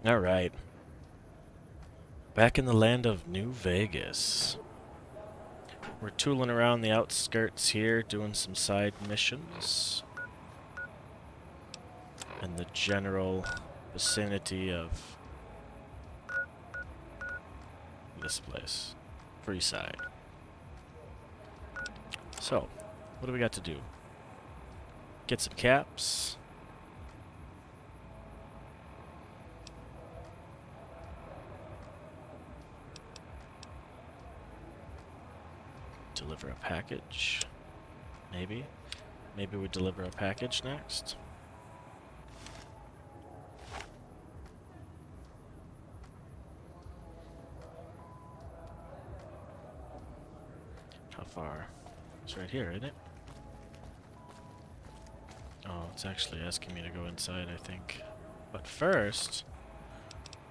All right. Back in the land of New Vegas. We're tooling around the outskirts here, doing some side missions. In the general vicinity of this place. Freeside. So, what do we got to do? Get some caps. Deliver a package. Maybe. Maybe we deliver a package next. How far? It's right here, isn't it? Oh, it's actually asking me to go inside, I think. But first,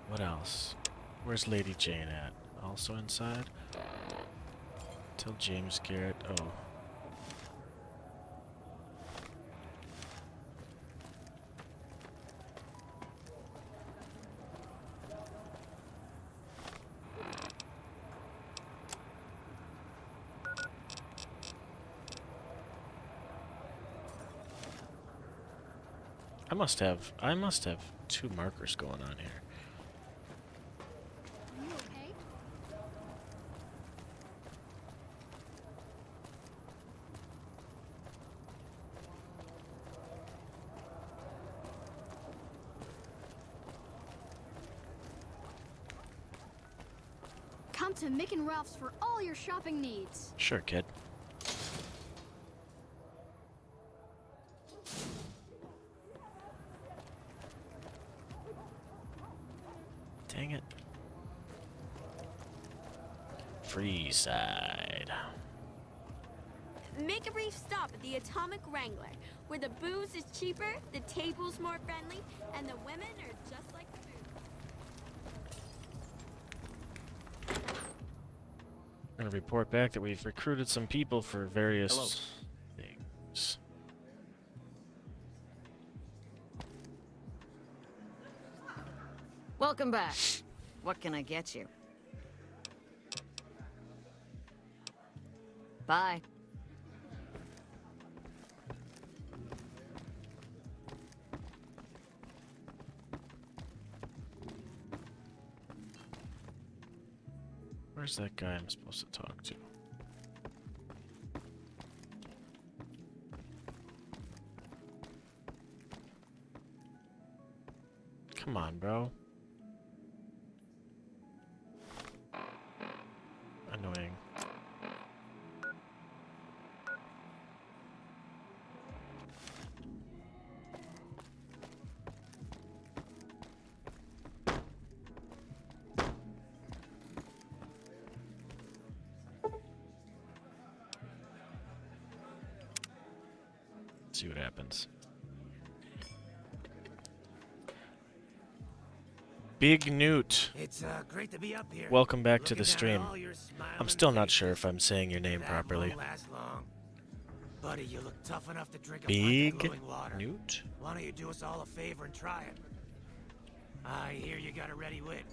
what else? Where's Lady Jane at? Also inside? Tell James Garrett. Oh. I must have two markers going on here. Are you okay? Come to Mick and Ralph's for all your shopping needs. Sure, kid. Dang it. Freeside. Make a brief stop at the Atomic Wrangler, where the booze is cheaper, the table's more friendly, and the women are just like the booze. I'm gonna report back that we've recruited some people for various things. Welcome back. What can I get you? Bye. Where's that guy I'm supposed to talk to? Come on, bro. Annoying. See what happens. Big Newt. It's great to be up here. Welcome back to Looking the down at stream. all your smiling I'm still not faces. sure if I'm saying your name That properly. won't last long. Buddy, you look tough enough to drink a pint Big of glowing water. Newt? Why don't you do us all a favor and try it? I hear you got a ready wit.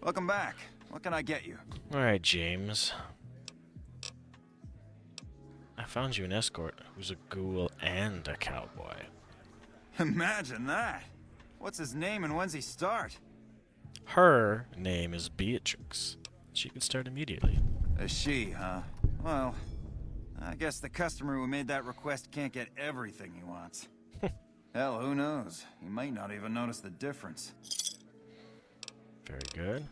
Welcome back. What can I get you? Alright, James. I found you an escort who's a ghoul and a cowboy. Imagine that. What's his name and when's he start? Her name is Beatrix. She can start immediately. A she, huh? Well, I guess the customer who made that request can't get everything he wants. Hell, who knows? He might not even notice the difference. Very good.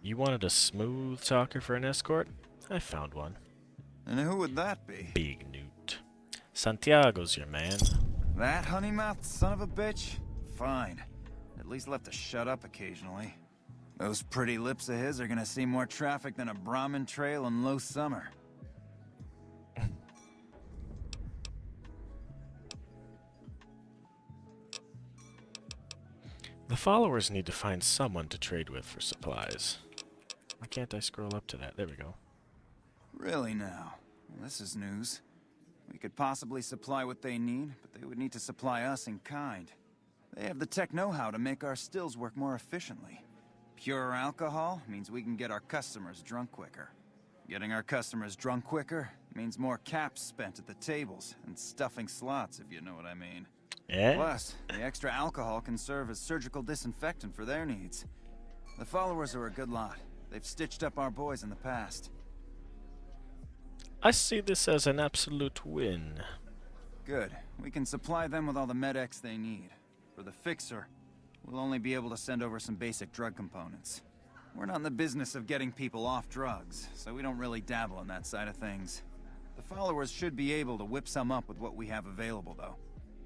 You wanted a smooth talker for an escort? I found one. And who would that be? Big Newt. Santiago's your man. That honey-mouthed son of a bitch? Fine. At least left to shut up occasionally. Those pretty lips of his are gonna see more traffic than a Brahmin trail in low summer. The followers need to find someone to trade with for supplies. Why can't I scroll up to that? There we go. Really now? Well, this is news. We could possibly supply what they need, but they would need to supply us in kind. They have the tech know-how to make our stills work more efficiently. Pure alcohol means we can get our customers drunk quicker. Getting our customers drunk quicker means more caps spent at the tables and stuffing slots, if you know what I mean. Yeah? Plus, the extra alcohol can serve as surgical disinfectant for their needs. The followers are a good lot. They've stitched up our boys in the past. I see this as an absolute win. Good. We can supply them with all the med-X they need. For the fixer, we'll only be able to send over some basic drug components. We're not in the business of getting people off drugs, so we don't really dabble in that side of things. The followers should be able to whip some up with what we have available, though.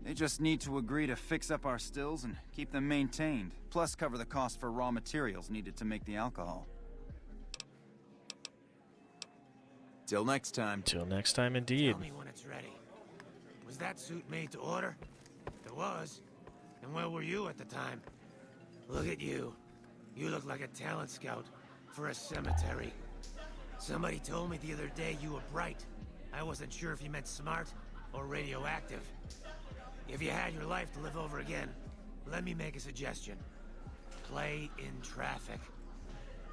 They just need to agree to fix up our stills and keep them maintained, plus cover the cost for raw materials needed to make the alcohol. Till next time. Till next time, indeed. Tell me when it's ready. Was that suit made to order? It was. And where were you at the time? Look at you. You look like a talent scout for a cemetery. Somebody told me the other day you were bright. I wasn't sure if you meant smart or radioactive. If you had your life to live over again, let me make a suggestion. Play in traffic.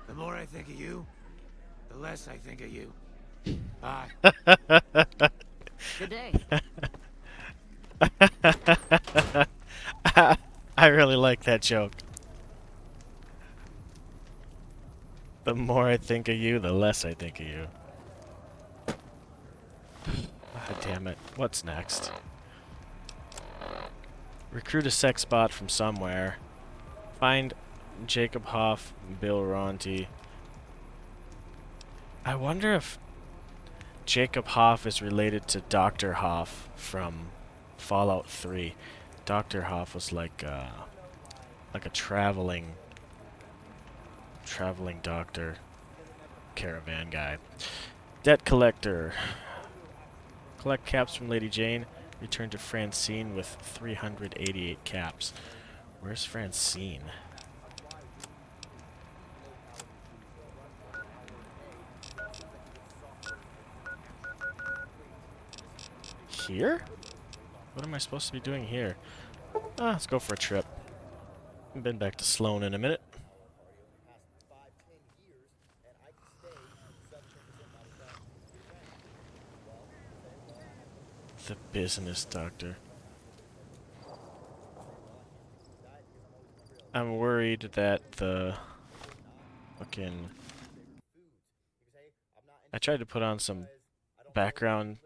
The more I think of you, the less I think of you. Bye. Good day. I really like that joke. The more I think of you, the less I think of you. Ah, damn it. What's next? Recruit a sex bot from somewhere. Find Jacob Hoff and Bill Ronti. I wonder if Jacob Hoff is related to Dr. Hoff from Fallout 3. Dr. Hoff was like a traveling doctor caravan guy. Debt collector. Collect caps from Lady Jane. Return to Francine with 388 caps. Where's Francine? Here? What am I supposed to be doing here? Ah, let's go for a trip. Haven't been back to Sloan in a minute. The business doctor. I'm worried that the fucking... I tried to put on some background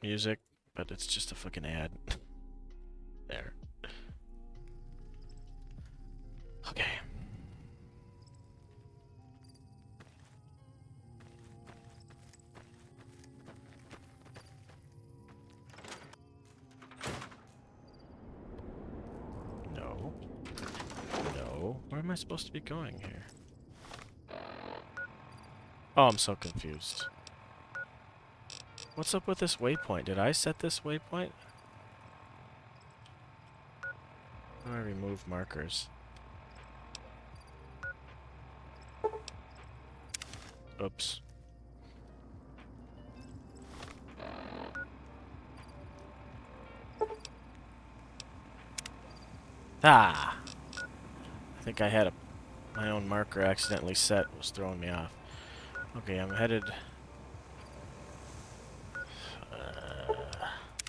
music, but it's just a fucking ad. There. Okay. No. No. Where am I supposed to be going here? Oh, I'm so confused. What's up with this waypoint? Did I set this waypoint? How do I remove markers? Oops. Ah! I think I had my own marker accidentally set. It was throwing me off. Okay, I'm headed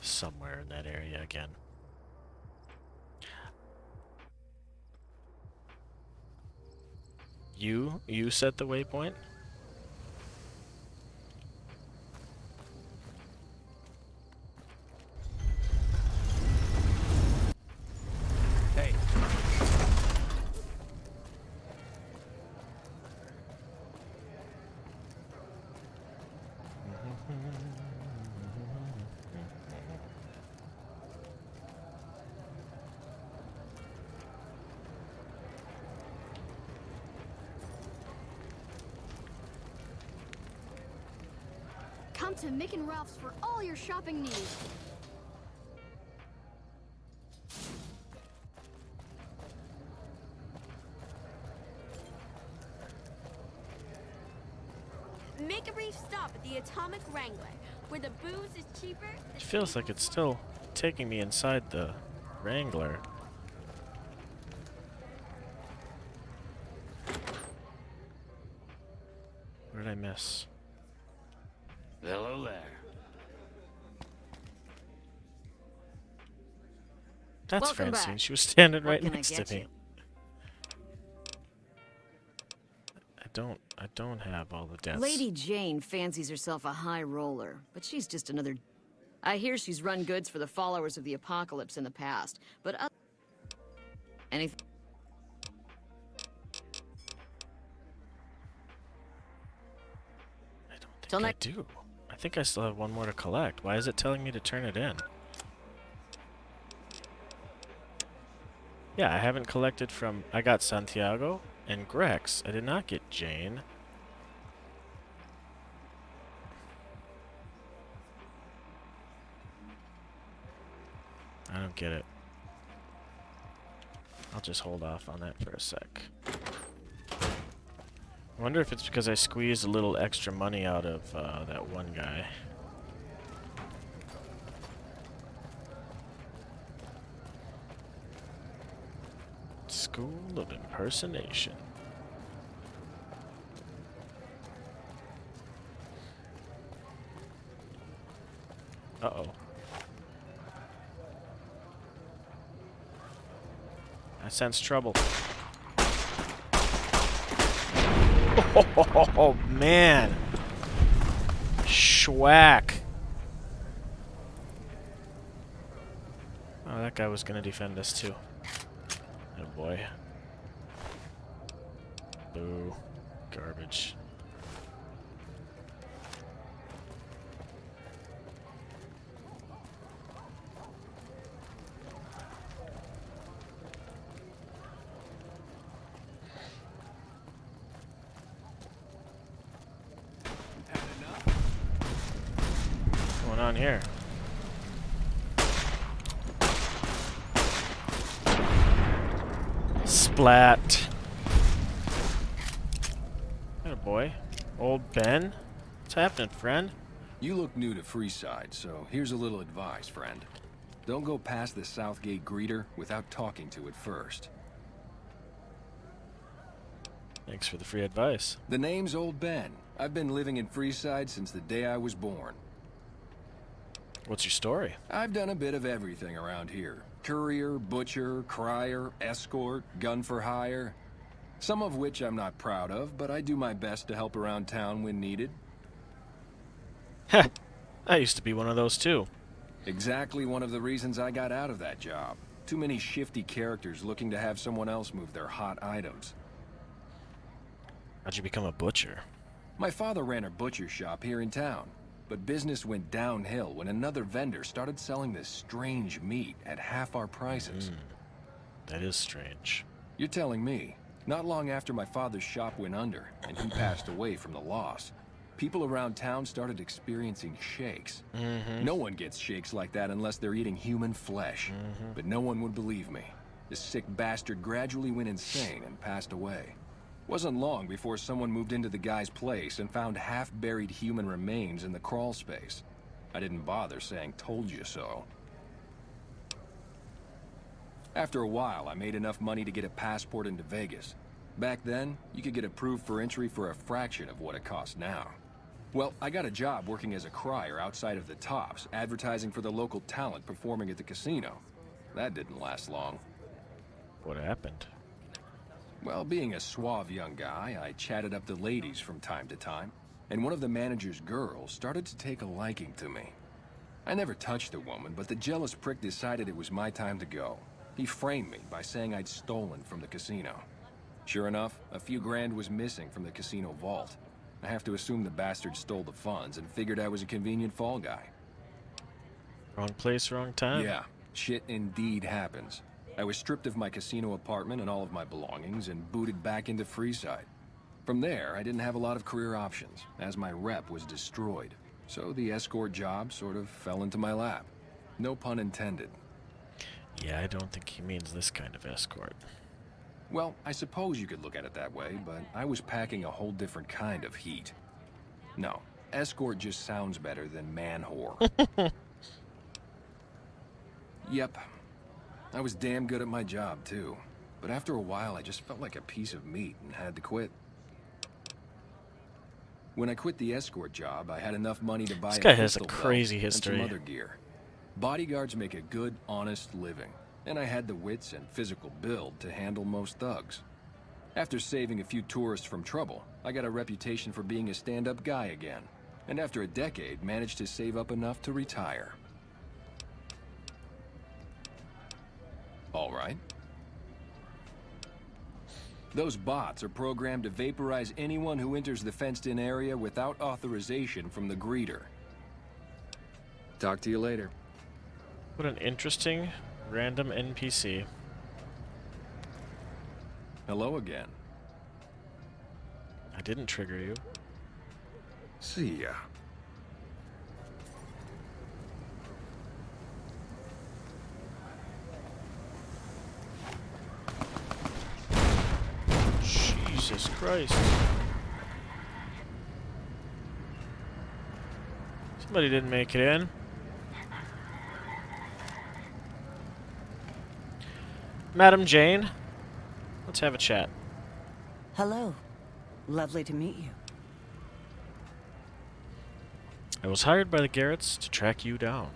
somewhere in that area again. You set the waypoint? Hey. Come to Mick and Ralph's for all your shopping needs. Make a brief stop at the Atomic Wrangler, where the booze is cheaper. It feels like it's still taking me inside the Wrangler. What did I miss? Hello there. That's Welcome Francine. back. She was standing What right can I next get to me. you? I don't have all the deaths. Lady Jane fancies herself a high roller, but she's just another... I hear she's run goods for the followers of the apocalypse in the past, but anything... I don't Till think I do. I think I still have one more to collect. Why is it telling me to turn it in? Yeah, I haven't collected from... I got Santiago and Grex. I did not get Jane. I don't get it. I'll just hold off on that for a sec. I wonder if it's because I squeezed a little extra money out of that one guy. School of Impersonation. Uh-oh. I sense trouble. Oh, man. Schwack. Oh, that guy was gonna defend us too. Oh boy. Boo. Garbage. What's going on here? Splat. Atta boy. Old Ben? What's happening, friend? You look new to Freeside, so here's a little advice, friend. Don't go past the Southgate greeter without talking to it first. Thanks for the free advice. The name's Old Ben. I've been living in Freeside since the day I was born. What's your story? I've done a bit of everything around here. Courier, butcher, crier, escort, gun for hire. Some of which I'm not proud of, but I do my best to help around town when needed. Heh. I used to be one of those too. Exactly one of the reasons I got out of that job. Too many shifty characters looking to have someone else move their hot items. How'd you become a butcher? My father ran a butcher shop here in town, but business went downhill when another vendor started selling this strange meat at half our prices. That is strange. You're telling me, not long after my father's shop went under and he passed away from the loss, people around town started experiencing shakes. No one gets shakes like that unless they're eating human flesh. But no one would believe me. This sick bastard gradually went insane and passed away. Wasn't long before someone moved into the guy's place and found half-buried human remains in the crawl space. I didn't bother saying "told you so." After a while, I made enough money to get a passport into Vegas. Back then, you could get approved for entry for a fraction of what it costs now. Well, I got a job working as a crier outside of the Tops, advertising for the local talent performing at the casino. That didn't last long. What happened? Well, being a suave young guy, I chatted up the ladies from time to time, and one of the manager's girls started to take a liking to me. I never touched the woman, but the jealous prick decided it was my time to go. He framed me by saying I'd stolen from the casino. Sure enough, a few grand was missing from the casino vault. I have to assume the bastard stole the funds and figured I was a convenient fall guy. Wrong place, wrong time? Yeah, shit indeed happens. I was stripped of my casino apartment and all of my belongings and booted back into Freeside. From there, I didn't have a lot of career options, as my rep was destroyed. So the escort job sort of fell into my lap. No pun intended. Yeah, I don't think he means this kind of escort. Well, I suppose you could look at it that way, but I was packing a whole different kind of heat. No, escort just sounds better than man whore. Yep. I was damn good at my job, too. But after a while, I just felt like a piece of meat and had to quit. When I quit the escort job, I had enough money to buy This a guy has a pistol belt crazy and history. some other gear. Bodyguards make a good, honest living, and I had the wits and physical build to handle most thugs. After saving a few tourists from trouble, I got a reputation for being a stand-up guy again, and after a decade, managed to save up enough to retire. All right. Those bots are programmed to vaporize anyone who enters the fenced-in area without authorization from the greeter. Talk to you later. What an interesting random NPC. Hello again. I didn't trigger you. See ya. Jesus Christ. Somebody didn't make it in. Madam Jane, let's have a chat. Hello. Lovely to meet you. I was hired by the Garretts to track you down.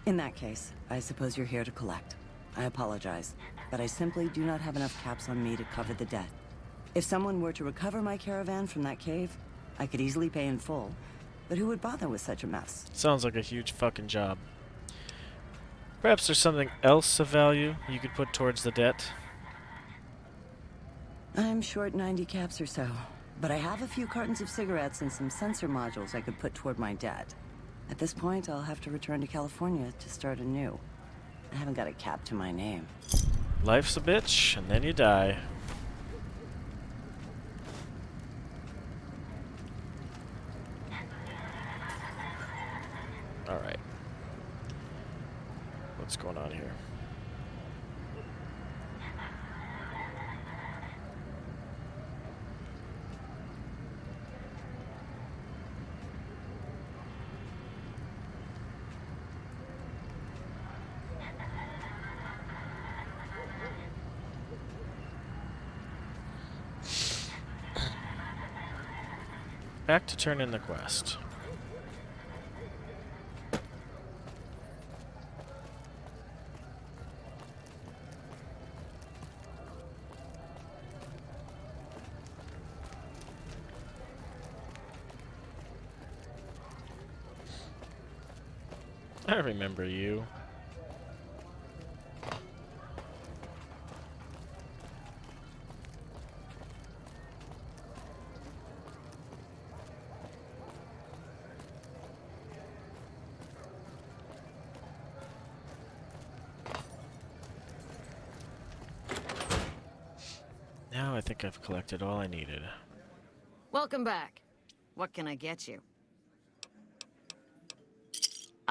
In that case, I suppose you're here to collect. I apologize, but I simply do not have enough caps on me to cover the debt. If someone were to recover my caravan from that cave, I could easily pay in full, but who would bother with such a mess? Sounds like a huge fucking job. Perhaps there's something else of value you could put towards the debt. I'm short 90 caps or so, but I have a few cartons of cigarettes and some sensor modules I could put toward my debt. At this point, I'll have to return to California to start anew. I haven't got a cap to my name. Life's a bitch, and then you die. Alright. What's going on here? Back to turn in the quest. I remember you. Now I think I've collected all I needed. Welcome back. What can I get you?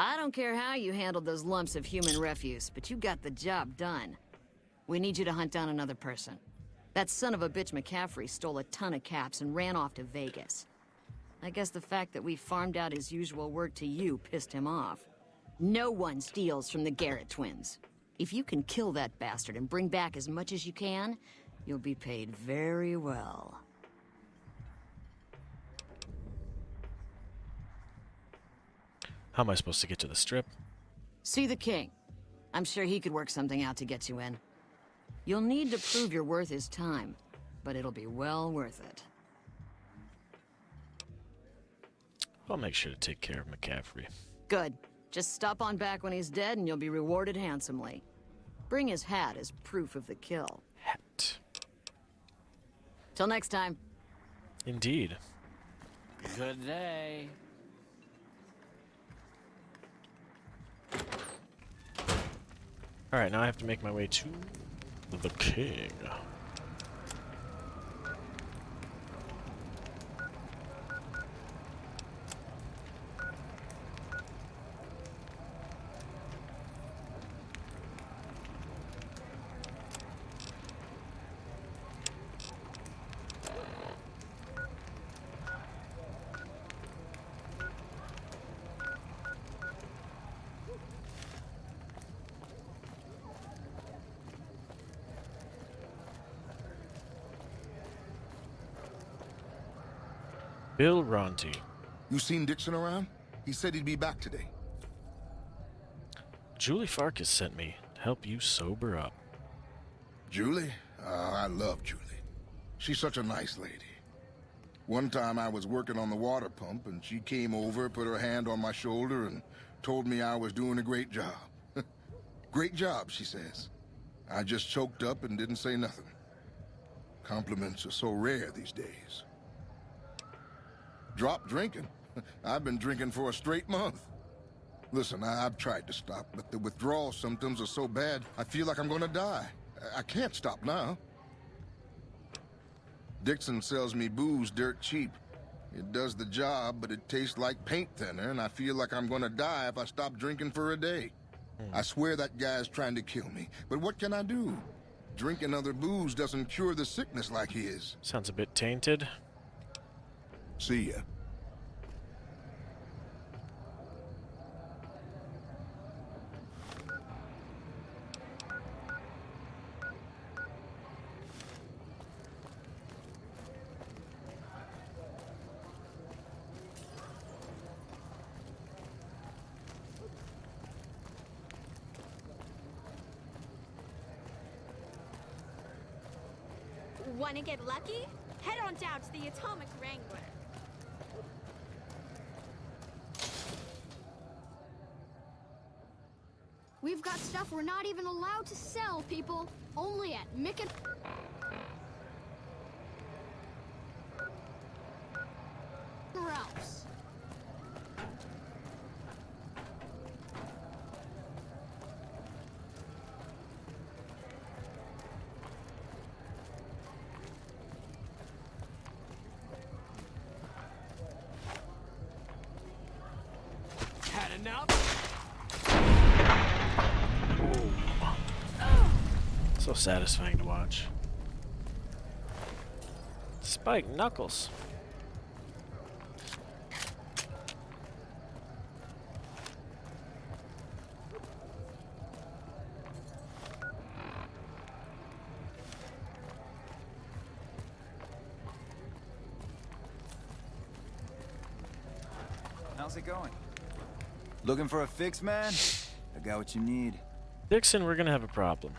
I don't care how you handled those lumps of human refuse, but you got the job done. We need you to hunt down another person. That son of a bitch McCaffrey stole a ton of caps and ran off to Vegas. I guess the fact that we farmed out his usual work to you pissed him off. No one steals from the Garrett twins. If you can kill that bastard and bring back as much as you can, you'll be paid very well. How am I supposed to get to the strip? See the king. I'm sure he could work something out to get you in. You'll need to prove you're worth his time, but it'll be well worth it. I'll make sure to take care of McCaffrey. Good. Just stop on back when he's dead and you'll be rewarded handsomely. Bring his hat as proof of the kill. Hat. Till next time. Indeed. Good day. Alright, now I have to make my way to the king. Bill Ronti. You seen Dixon around? He said he'd be back today. Julie Farkas sent me to help you sober up. Julie? I love Julie. She's such a nice lady. One time I was working on the water pump, and she came over, put her hand on my shoulder, and told me I was doing a great job. Great job, she says. I just choked up and didn't say nothing. Compliments are so rare these days. Drop drinking? I've been drinking for a straight month. Listen, I've tried to stop, but the withdrawal symptoms are so bad, I feel like I'm gonna die. I can't stop now. Dixon sells me booze dirt cheap. It does the job, but it tastes like paint thinner, and I feel like I'm gonna die if I stop drinking for a day. I swear that guy's trying to kill me, but what can I do? Drinking other booze doesn't cure the sickness like his. Sounds a bit tainted. See ya. Wanna get lucky? Head on down to the Atomic Wrangler. We've got stuff we're not even allowed to sell, people. Only at Mick and Ralph's. Had enough? So satisfying to watch. Spike Knuckles. How's it going? Looking for a fix, man? I got what you need. Dixon, we're gonna have a problem.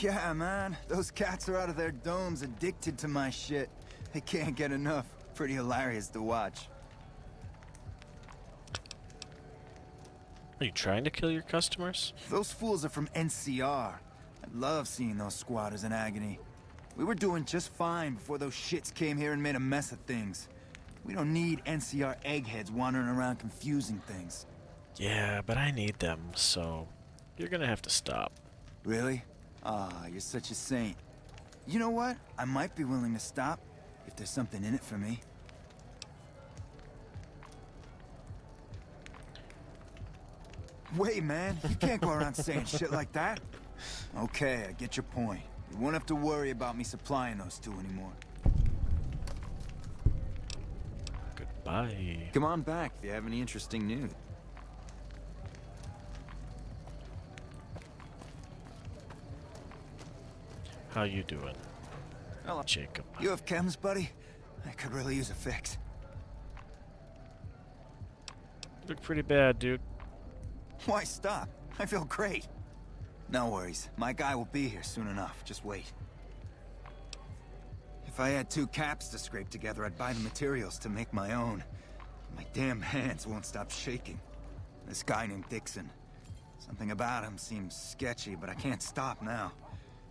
Yeah, man. Those cats are out of their domes addicted to my shit. They can't get enough. Pretty hilarious to watch. Are you trying to kill your customers? Those fools are from NCR. I love seeing those squatters in agony. We were doing just fine before those shits came here and made a mess of things. We don't need NCR eggheads wandering around confusing things. Yeah, but I need them, so you're gonna have to stop. Really? Ah, you're such a saint. You know what? I might be willing to stop if there's something in it for me. Wait, man. You can't go around saying shit like that. Okay, I get your point. You won't have to worry about me supplying those two anymore. Goodbye. Come on back if you have any interesting news. How you doing? Hello. Jacob. You have chems, buddy? I could really use a fix. You look pretty bad, dude. Why stop? I feel great. No worries. My guy will be here soon enough. Just wait. If I had 2 caps to scrape together, I'd buy the materials to make my own. My damn hands won't stop shaking. This guy named Dixon. Something about him seems sketchy, but I can't stop now.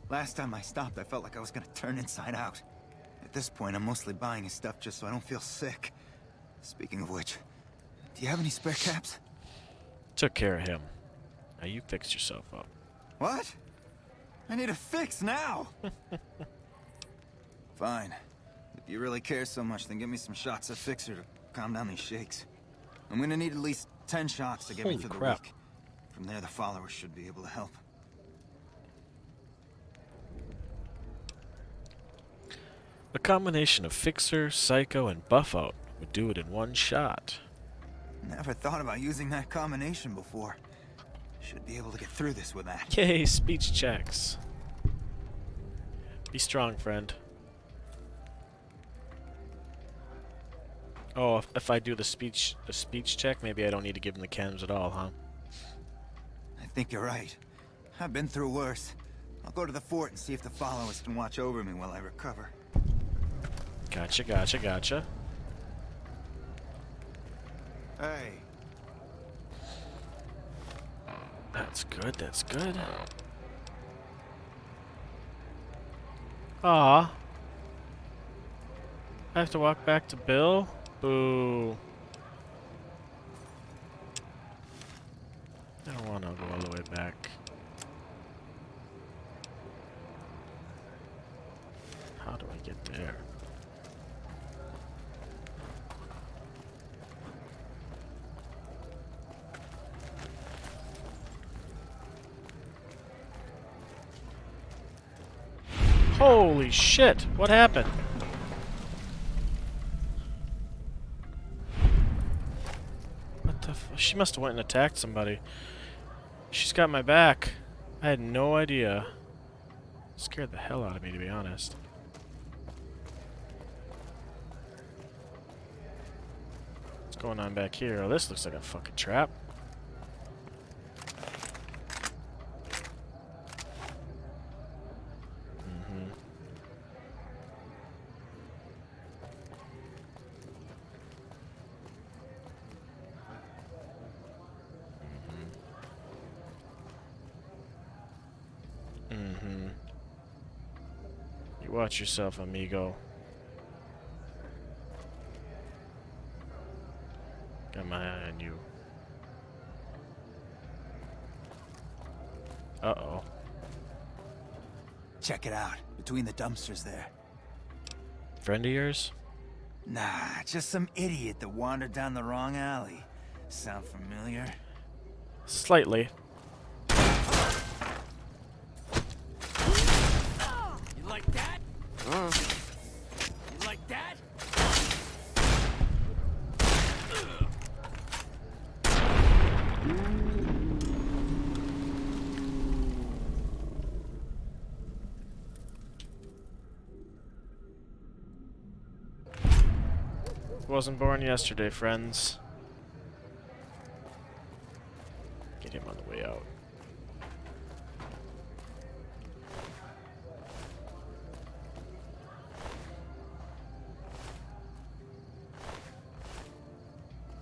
Last time I stopped, I felt like I was gonna turn inside out. At this point, I'm mostly buying his stuff just so I don't feel sick. Speaking of which, do you have any spare caps? Took care of him. Now you fixed yourself up. What? I need a fix now! Fine. If you really care so much, then give me some shots of Fixer to calm down these shakes. I'm gonna need at least 10 shots to get me Holy through crap. the week. From there, the followers should be able to help. A combination of Fixer, Psycho, and Buff Out would do it in one shot. Never thought about using that combination before. Should be able to get through this with that. Yay, speech checks. Be strong, friend. Oh, if I do the speech check, maybe I don't need to give him the chems at all, huh? I think you're right. I've been through worse. I'll go to the fort and see if the followers can watch over me while I recover. Gotcha, gotcha, gotcha. Hey. That's good, that's good. Aw. I have to walk back to Bill? Boo. I don't want to go all the way back. How do I get there? Holy shit! What happened? What the f- She must have went and attacked somebody. She's got my back. I had no idea. Scared the hell out of me, to be honest. What's going on back here? Oh, this looks like a fucking trap. You watch yourself, amigo. Got my eye on you. Uh-oh. Check it out. Between the dumpsters there. Friend of yours? Nah, just some idiot that wandered down the wrong alley. Sound familiar? Slightly. You like that? You like that? Wasn't born yesterday, friends. Get him on the way out.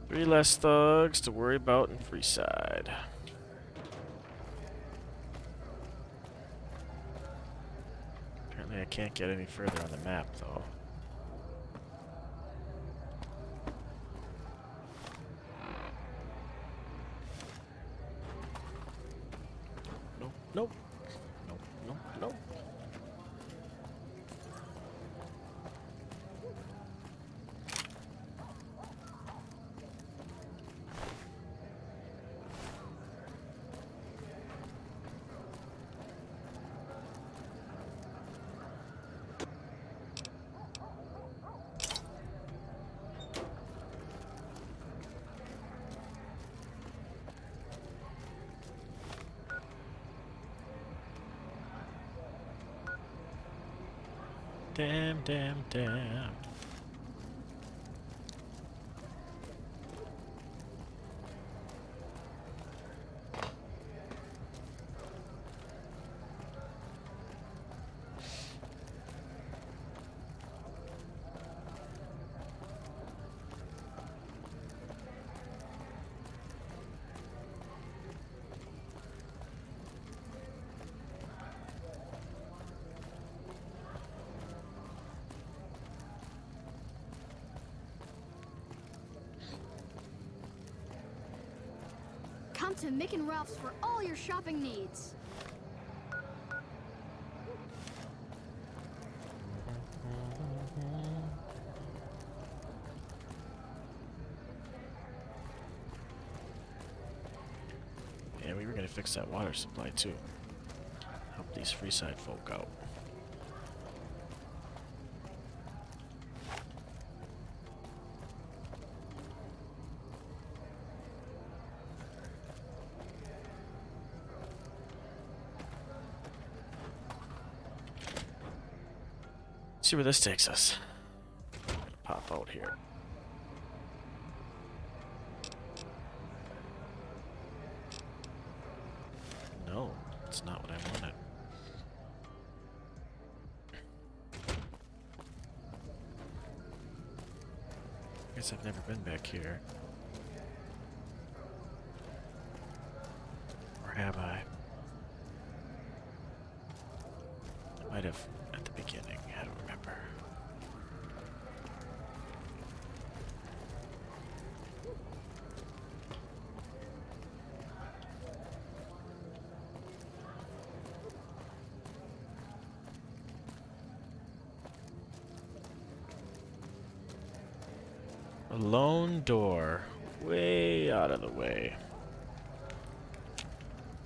Three less thugs to worry about in Freeside. Apparently I can't get any further on the map, though. Nope, nope. Nope, nope, nope. Damn, damn, damn. Come to Mick and Ralph's for all your shopping needs. Yeah, we were gonna fix that water supply too. Help these Freeside folk out. See where this takes us. Pop out here. That's not what I wanted. Guess I've never been back here. Or have I? I might have at the beginning. I don't remember. A lone door. Way out of the way.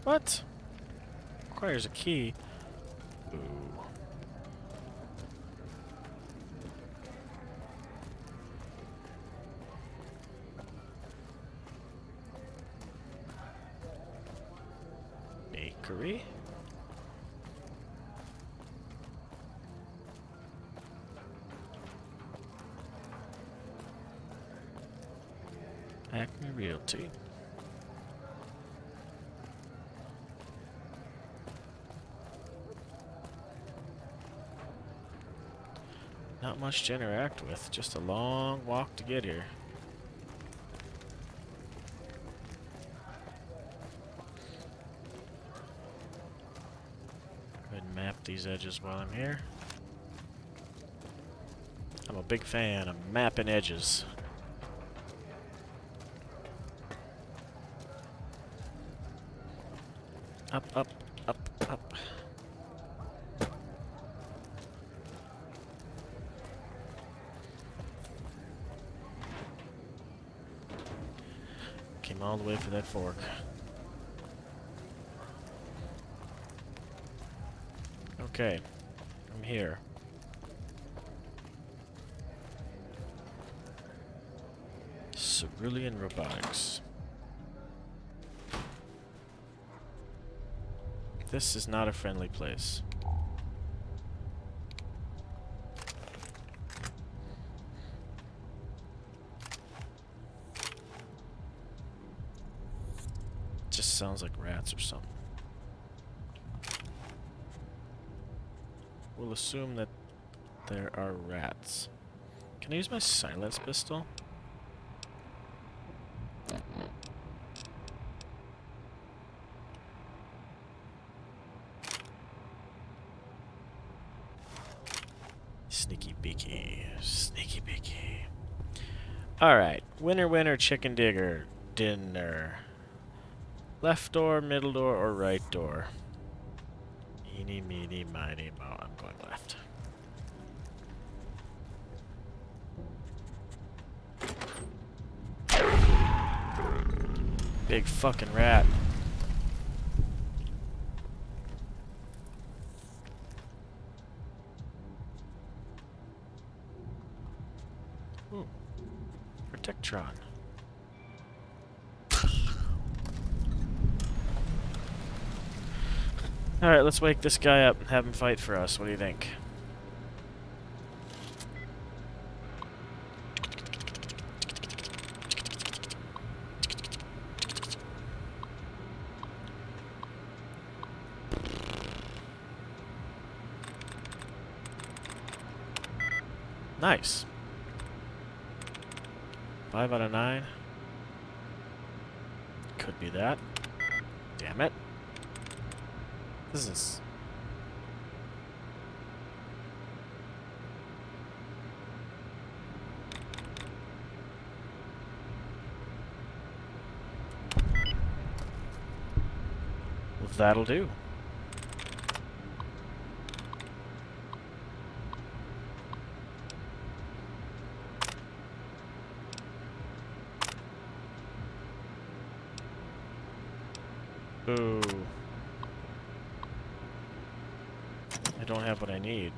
What? Requires a key. Ooh. Bakery? Acme Realty. Not much to interact with, just a long walk to get here. Go ahead and map these edges while I'm here. I'm a big fan of mapping edges. Up, up, up, up. Came all the way for that fork. Okay, I'm here. Cerulean Robotics. This is not a friendly place. Just sounds like rats or something. We'll assume that there are rats. Can I use my silence pistol? Sneaky beaky. Sneaky beaky. Alright. Winner, winner, chicken digger. Dinner. Left door, middle door, or right door? Eeny, meeny, miny, mo. I'm going left. Big fucking rat. Ooh. Protectron. Alright, let's wake this guy up and have him fight for us. What do you think? Nice. 5 out of 9. Could be that. Damn it. This is... Well, that'll do. Ooh. I don't have what I need.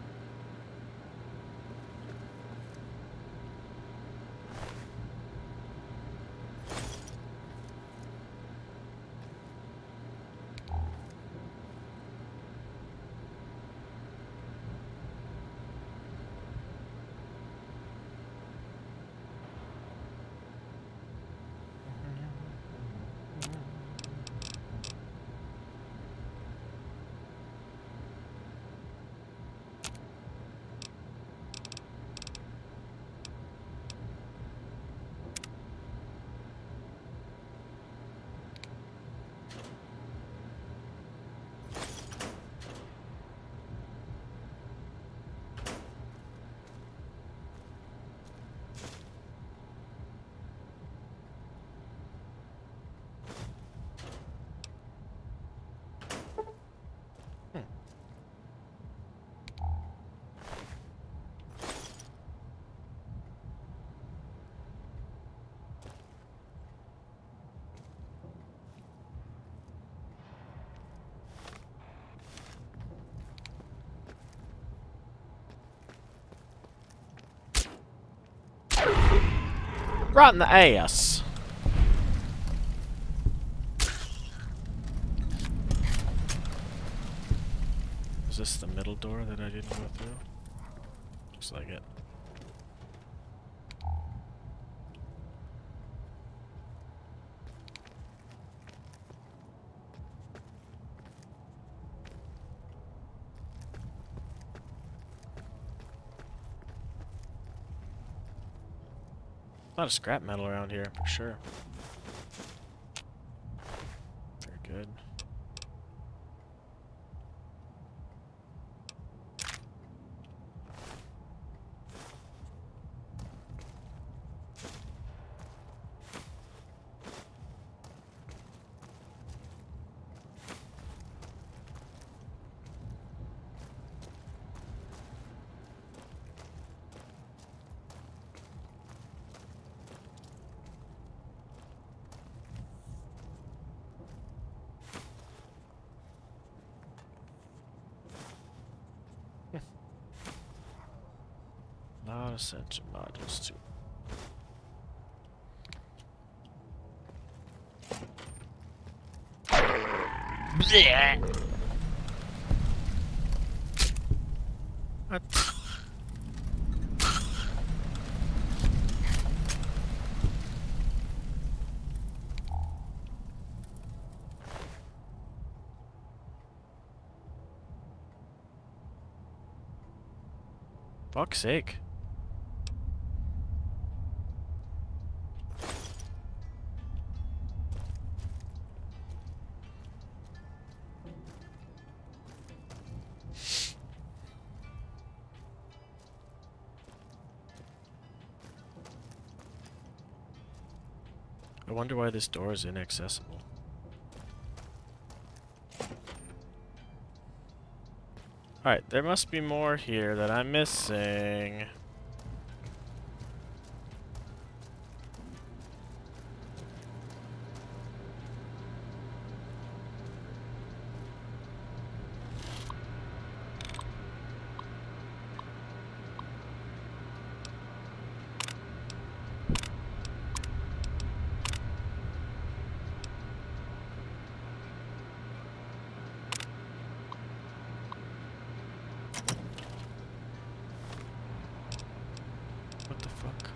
Right in the ass. Is this the middle door that I didn't go through? Looks like it. A lot of scrap metal around here, for sure. Very good. Lot of sensor modules too. What? Fuck's sake. I wonder why this door is inaccessible. Alright, there must be more here that I'm missing. What the fuck?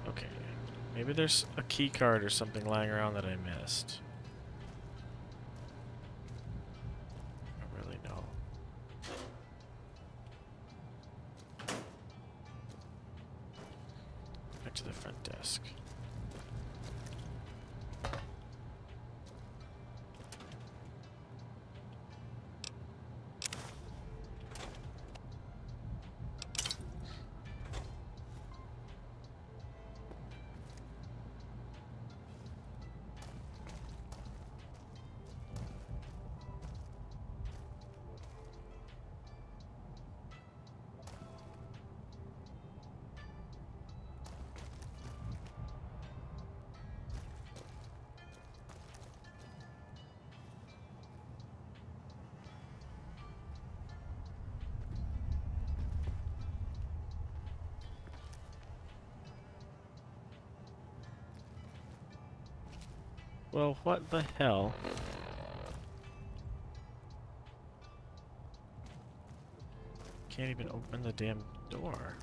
Okay. Maybe there's a key card or something lying around that I missed. I don't really know. Back to the front desk. Well, what the hell? Can't even open the damn door.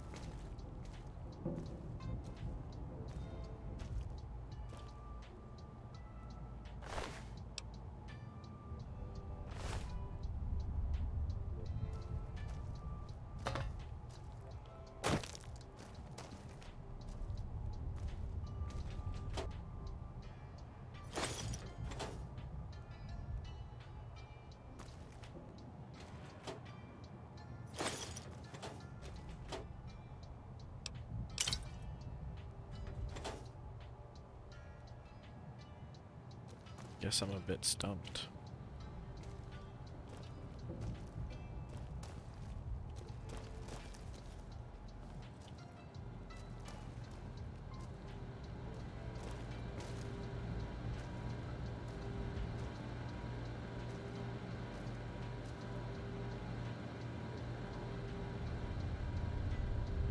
Guess I'm a bit stumped.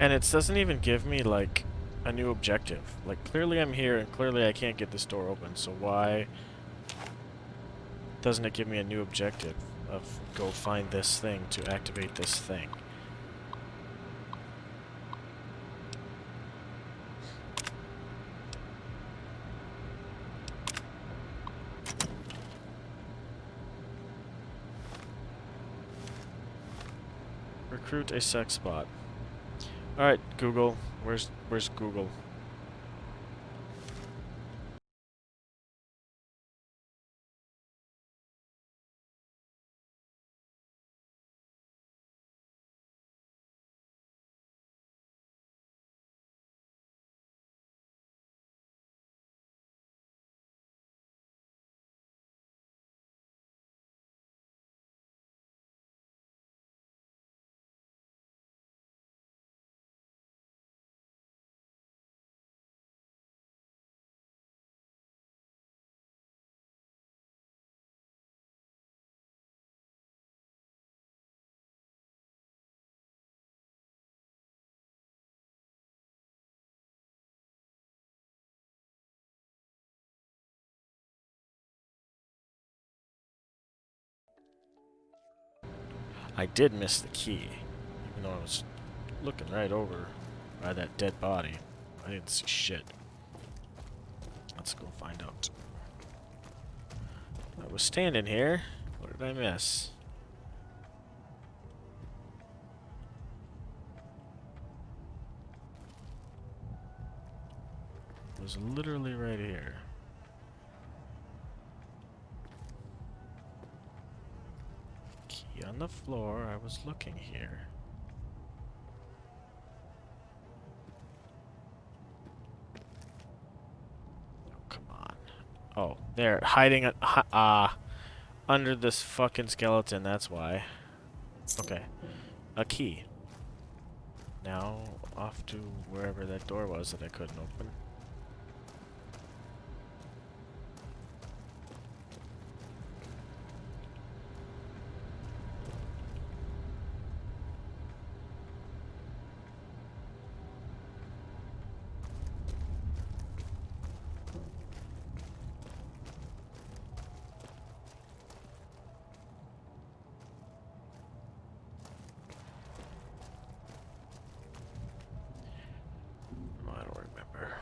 And it doesn't even give me, like, a new objective. Like, clearly I'm here, and clearly I can't get this door open, so why doesn't it give me a new objective of go find this thing to activate this thing? Recruit a sex bot. Alright, Google. Where's Google? I did miss the key, even though I was looking right over by that dead body. I didn't see shit. Let's go find out. I was standing here. What did I miss? It was literally right here. Key on the floor. I was looking here. Oh, come on. Oh, there. Hiding under this fucking skeleton. That's why. Okay. A key. Now, off to wherever that door was that I couldn't open. I don't remember.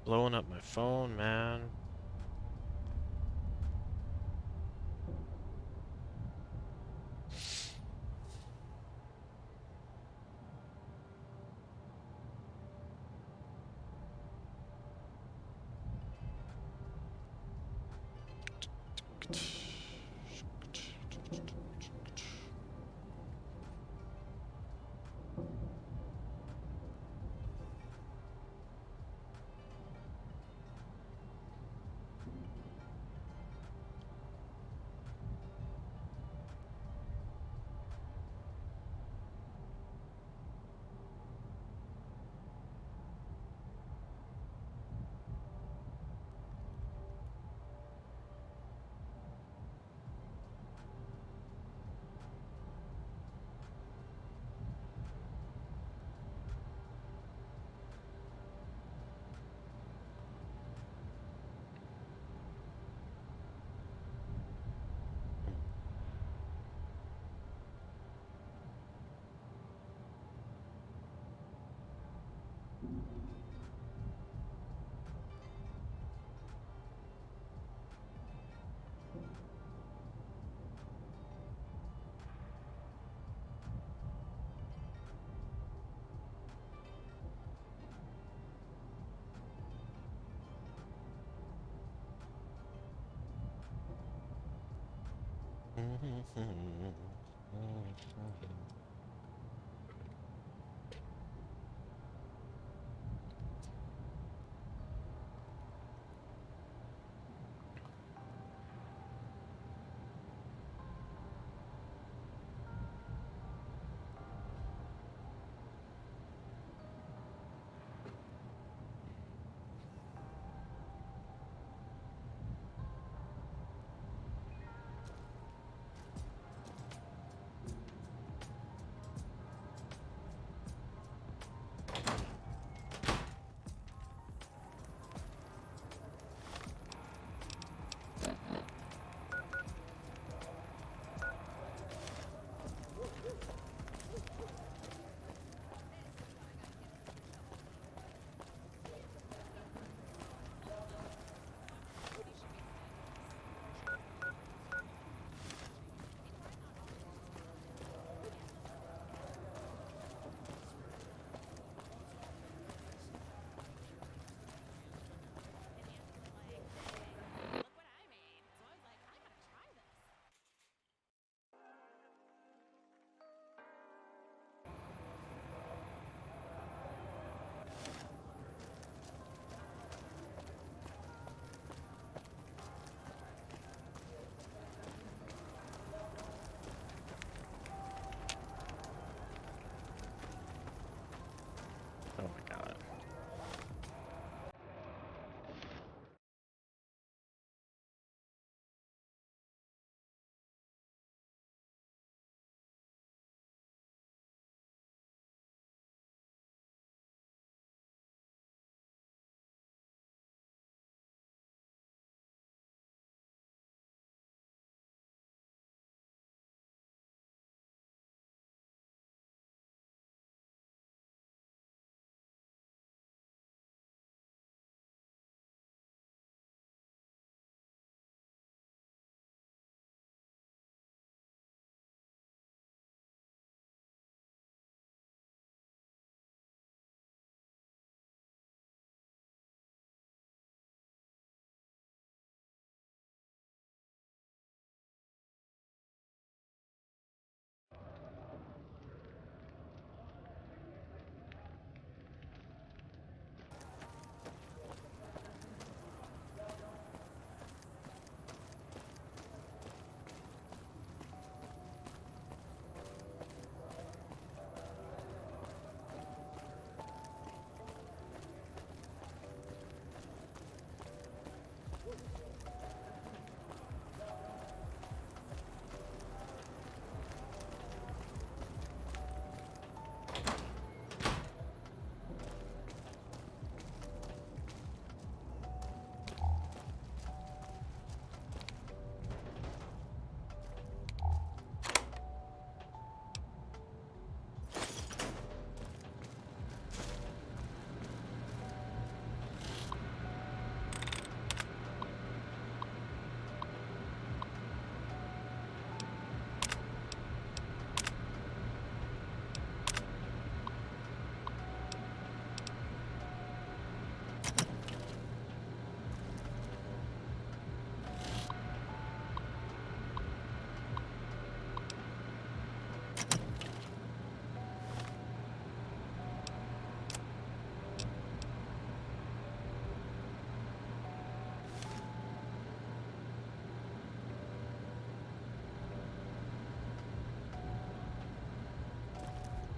Blowing up my phone, man. Oh my god.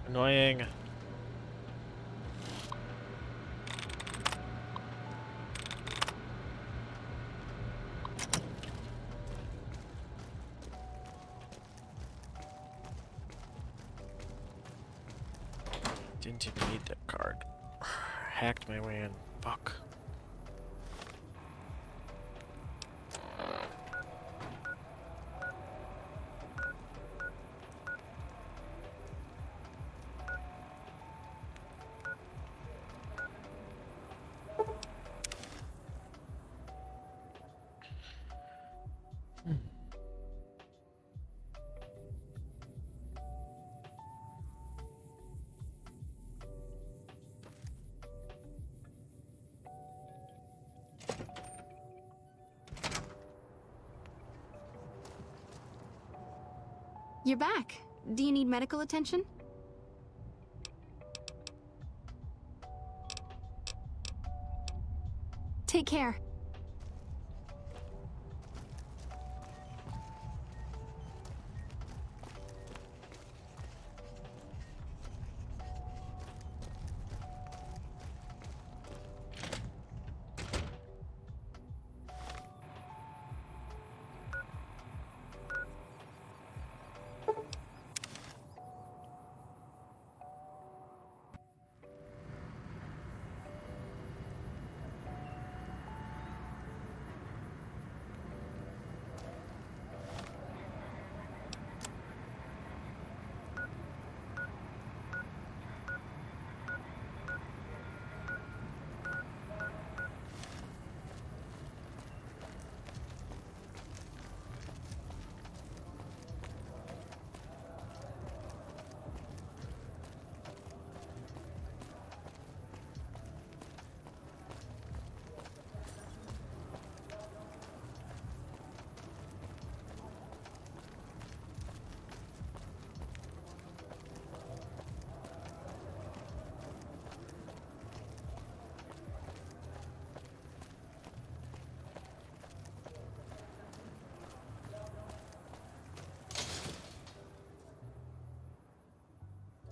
Annoying. Didn't even need that card. Hacked my way in. Fuck. You're back. Do you need medical attention? Take care.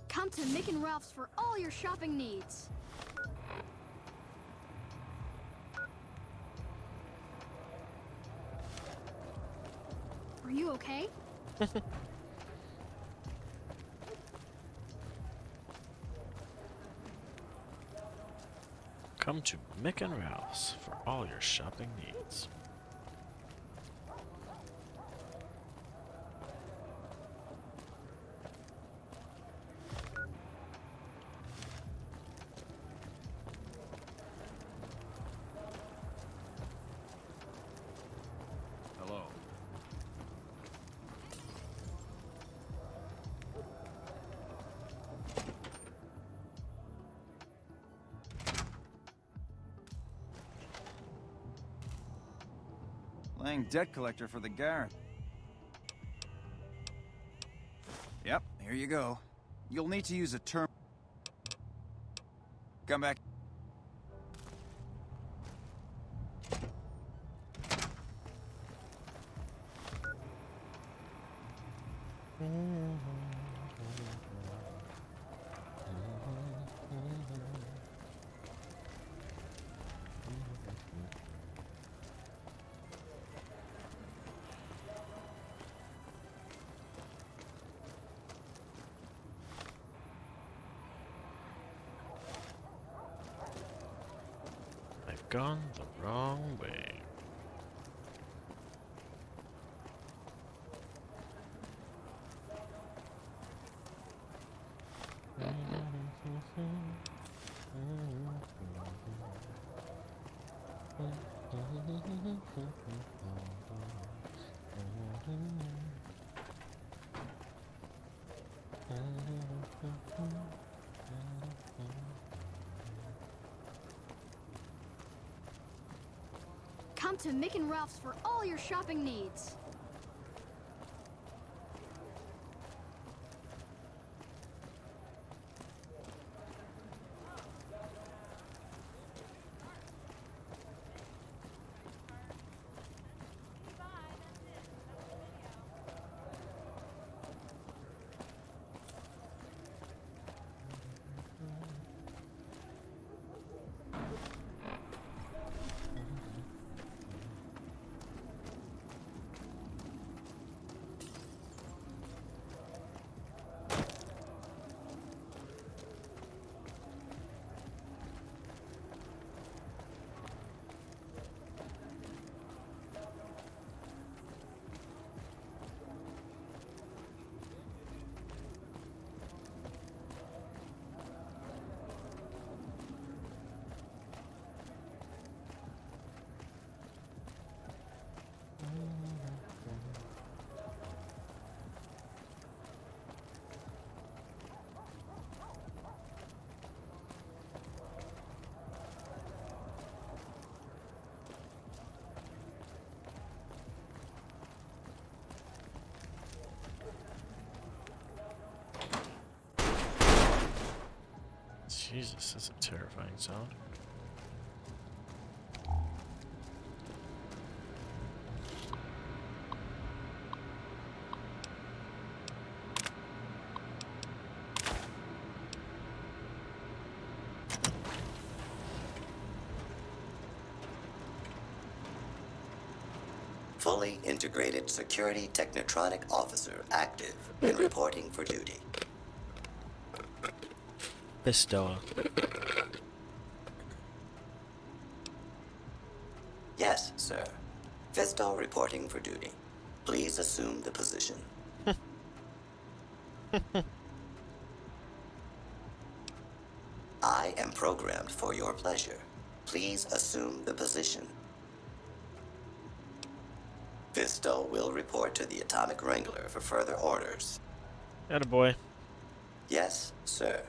Come to Mick and Ralph's for all your shopping needs. Are you okay? Come to Mick and Ralph's for all your shopping needs. Hello. Playing debt collector for the Garrett. Yep, here you go. You'll need to use a term. Come back. I've gone the wrong way. Come to Mick and Ralph's for all your shopping needs. Jesus, that's a terrifying sound. Fully integrated security technotronic officer active and reporting for duty. Pistola. Yes, sir. Fisto reporting for duty. Please assume the position. I am programmed for your pleasure. Please assume the position. Fisto will report to the Atomic Wrangler for further orders. Attaboy. Yes, sir.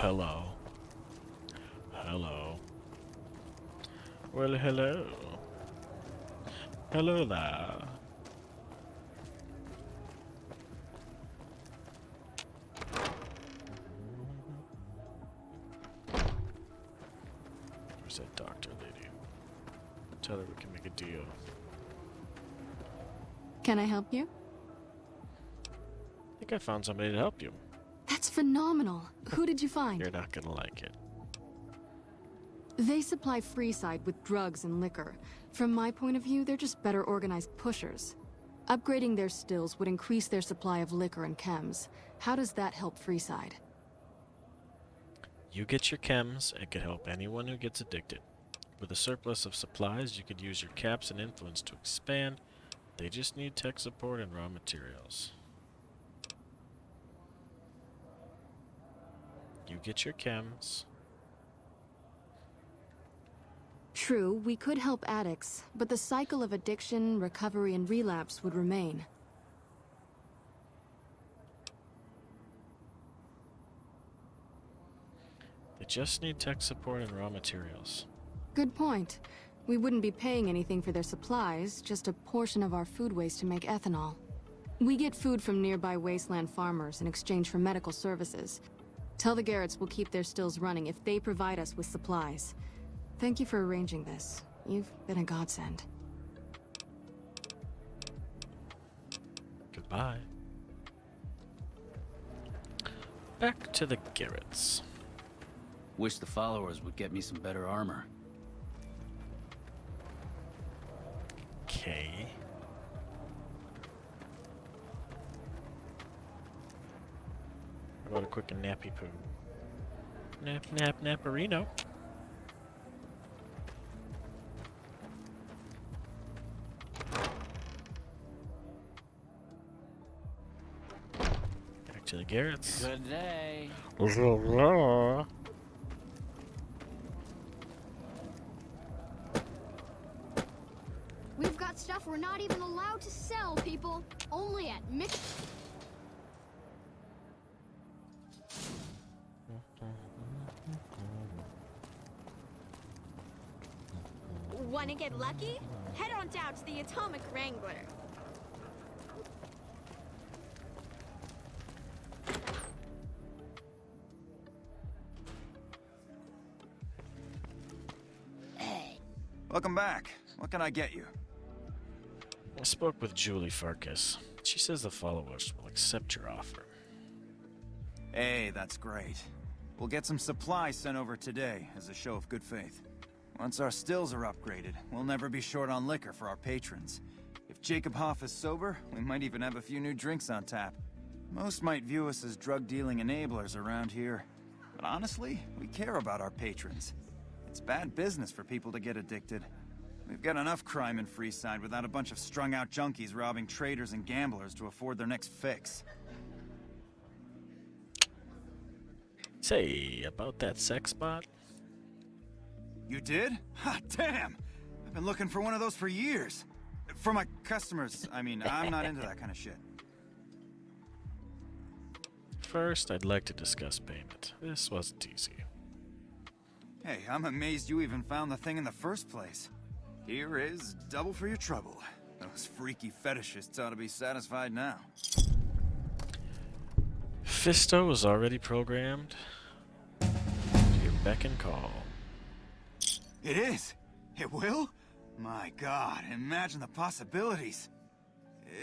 Hello. Hello. Well, hello. Hello there. Where's that doctor lady? Tell her we can make a deal. Can I help you? I think I found somebody to help you. That's phenomenal. Who did you find? You're not gonna like it. They supply Freeside with drugs and liquor. From my point of view, they're just better organized pushers. Upgrading their stills would increase their supply of liquor and chems. How does that help Freeside? You get your chems, it could help anyone who gets addicted. With a surplus of supplies, you could use your caps and influence to expand. They just need tech support and raw materials. You get your chems. True, we could help addicts, but the cycle of addiction, recovery, and relapse would remain. They just need tech support and raw materials. Good point. We wouldn't be paying anything for their supplies, just a portion of our food waste to make ethanol. We get food from nearby wasteland farmers in exchange for medical services. Tell the Garretts we'll keep their stills running if they provide us with supplies. Thank you for arranging this. You've been a godsend. Goodbye. Back to the Garretts. Wish the followers would get me some better armor. Okay. How about a quick nappy poo? Napperino. Back to the Garretts. Good day. We've got stuff we're not even allowed to sell, people. Only at Mick. Wanna get lucky? Head on down to the Atomic Wrangler. Welcome back. What can I get you? I spoke with Julie Farkas. She says the followers will accept your offer. Hey, that's great. We'll get some supplies sent over today as a show of good faith. Once our stills are upgraded, we'll never be short on liquor for our patrons. If Jacob Hoff is sober, we might even have a few new drinks on tap. Most might view us as drug-dealing enablers around here. But honestly, we care about our patrons. It's bad business for people to get addicted. We've got enough crime in Freeside without a bunch of strung-out junkies robbing traders and gamblers to afford their next fix. Say, about that sex bot? You did? Ha, damn! I've been looking for one of those for years. For my customers, I mean, I'm not into that kind of shit. First, I'd like to discuss payment. This wasn't easy. Hey, I'm amazed you even found the thing in the first place. Here is double for your trouble. Those freaky fetishists ought to be satisfied now. Fisto was already programmed to your beck and call. It is? It will? My god, imagine the possibilities.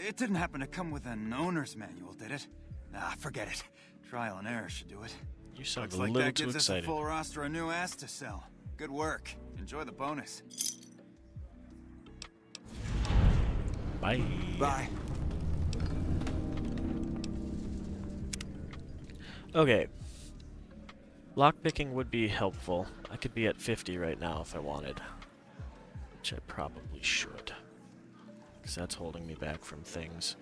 It didn't happen to come with an owner's manual, did it? Nah, forget it. Trial and error should do it. You sound Looks a like little that too gives us excited. a full roster of new ass to sell. Good work. Enjoy the bonus. Bye. Bye. Okay. Lockpicking would be helpful. I could be at 50 right now if I wanted. Which I probably should. Because that's holding me back from things.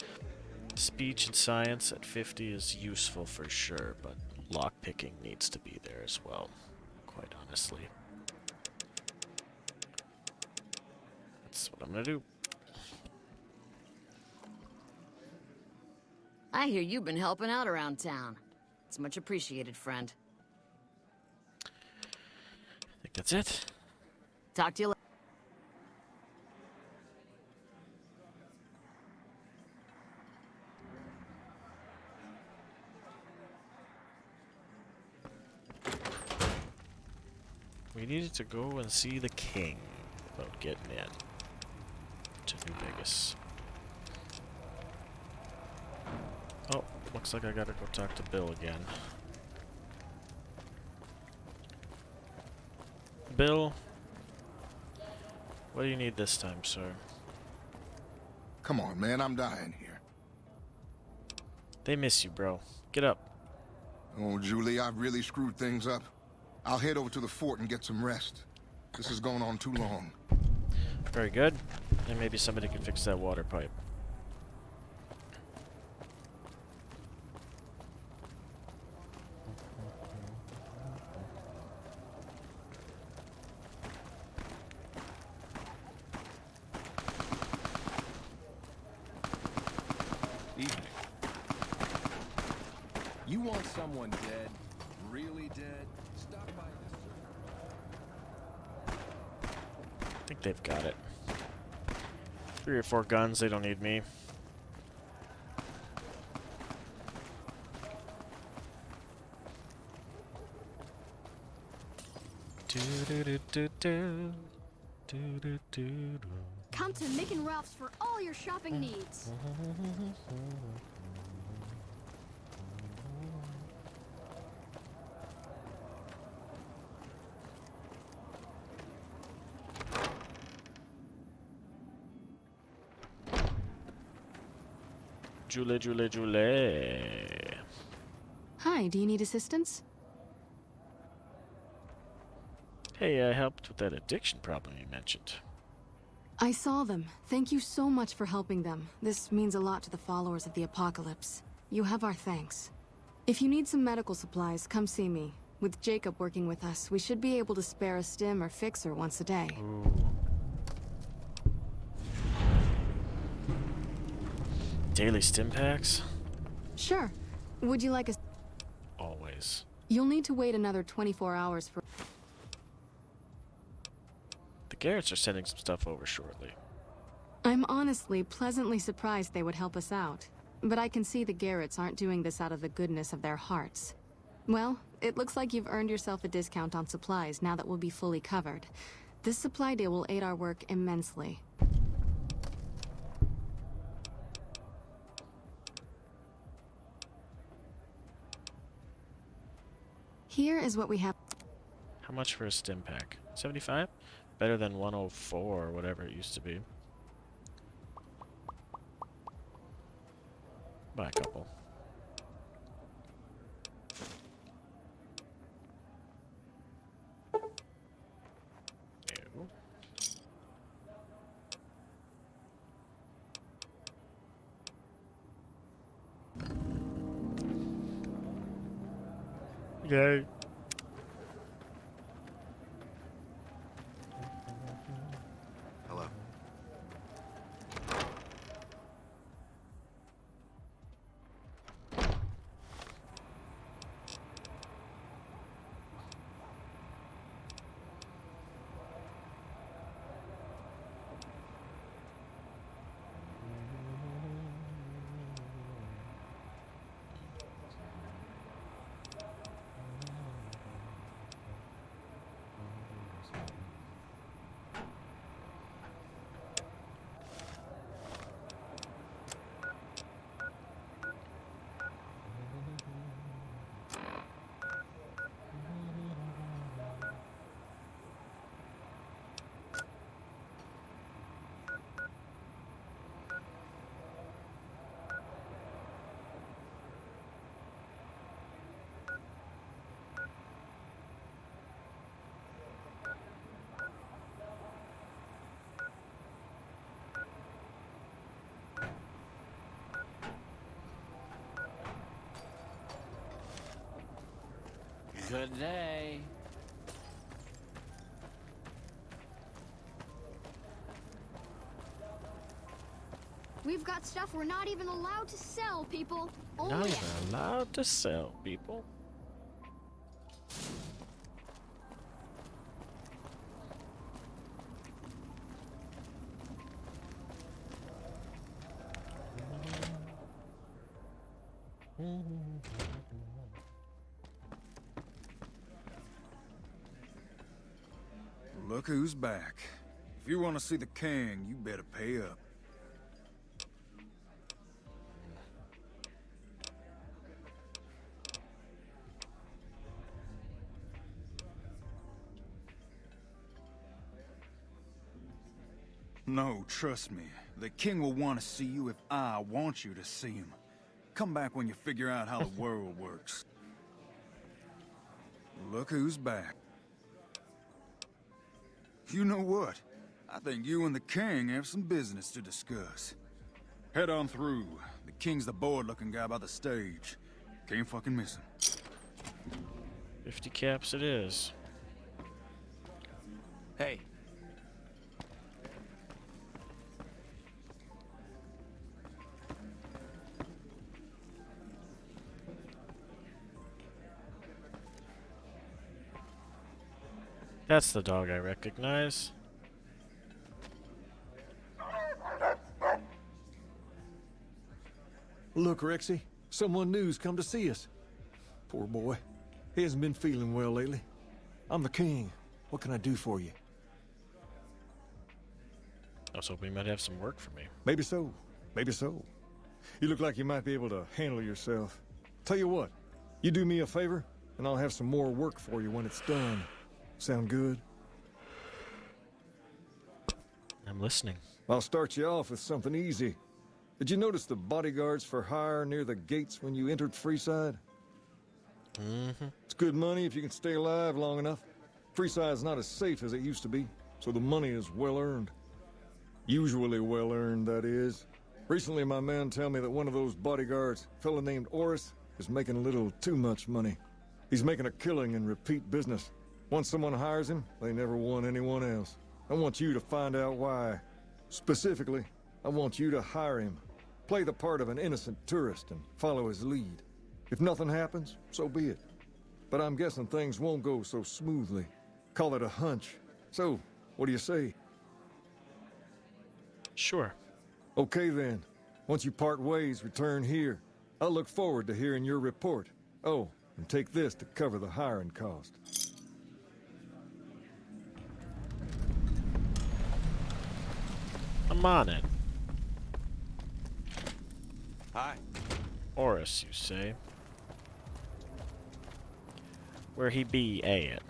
Speech and science at 50 is useful for sure, but lockpicking needs to be there as well, quite honestly. That's what I'm gonna do. I hear you've been helping out around town. It's much appreciated, friend. I think that's it. Talk to you later. We needed to go and see the king about getting in to New Vegas. Oh, looks like I gotta go talk to Bill again. Bill, what do you need this time, sir? Come on, man, I'm dying here. They miss you, bro. Get up. Oh, Julie, I've really screwed things up. I'll head over to the fort and get some rest. This is going on too long. Very good. And maybe somebody can fix that water pipe. Evening. You want someone dead? Really dead? Stop by this. I think they've got it. 3 or 4 guns, they don't need me. Come to Mick and Ralph's for all your shopping needs. Julie. Hi, do you need assistance? Hey, I helped with that addiction problem you mentioned. I saw them. Thank you so much for helping them. This means a lot to the followers of the apocalypse. You have our thanks. If you need some medical supplies, come see me. With Jacob working with us, we should be able to spare a stim or fixer once a day. Ooh. Daily stim packs? Sure. Would you like a... Always. You'll need to wait another 24 hours for... The Garretts are sending some stuff over shortly. I'm honestly pleasantly surprised they would help us out. But I can see the Garretts aren't doing this out of the goodness of their hearts. Well, it looks like you've earned yourself a discount on supplies now that we'll be fully covered. This supply deal will aid our work immensely. Here is what we have. How much for a stim pack? 75? Better than 104 or whatever it used to be. Buy a couple. Ew. Okay. Good day. We've got stuff we're not even allowed to sell, people. Not Only even allowed to sell, people. Look who's back. If you want to see the king, you better pay up. No, trust me. The king will want to see you if I want you to see him. Come back when you figure out how the world works. Look who's back. You know what? I think you and the king have some business to discuss. Head on through. The king's the bored-looking guy by the stage. Can't fucking miss him. 50 caps it is. Hey. That's the dog I recognize. Look, Rexy, someone new's come to see us. Poor boy. He hasn't been feeling well lately. I'm the king. What can I do for you? I was hoping you might have some work for me. Maybe so. Maybe so. You look like you might be able to handle yourself. Tell you what, you do me a favor, and I'll have some more work for you when it's done. Sound good? I'm listening. I'll start you off with something easy. Did you notice the bodyguards for hire near the gates when you entered Freeside? Mm-hmm. It's good money if you can stay alive long enough. Freeside's not as safe as it used to be, so the money is well earned. Usually well earned, that is. Recently, my man tell me that one of those bodyguards, a fella named Oris, is making a little too much money. He's making a killing in repeat business. Once someone hires him, they never want anyone else. I want you to find out why. Specifically, I want you to hire him. Play the part of an innocent tourist and follow his lead. If nothing happens, so be it. But I'm guessing things won't go so smoothly. Call it a hunch. So, what do you say? Sure. Okay then. Once you part ways, return here. I'll look forward to hearing your report. Oh, and take this to cover the hiring cost. I'm on it. Hi. Oris, you say? Where he be at?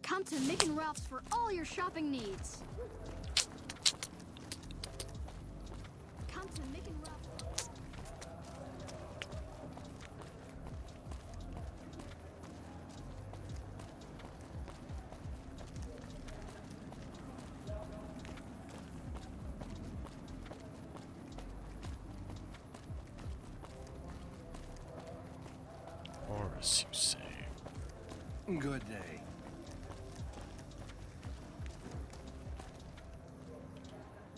Come to Mick and Ralph's for all your shopping needs. Come to Mick and Ralph's. Oris, you say? Good day.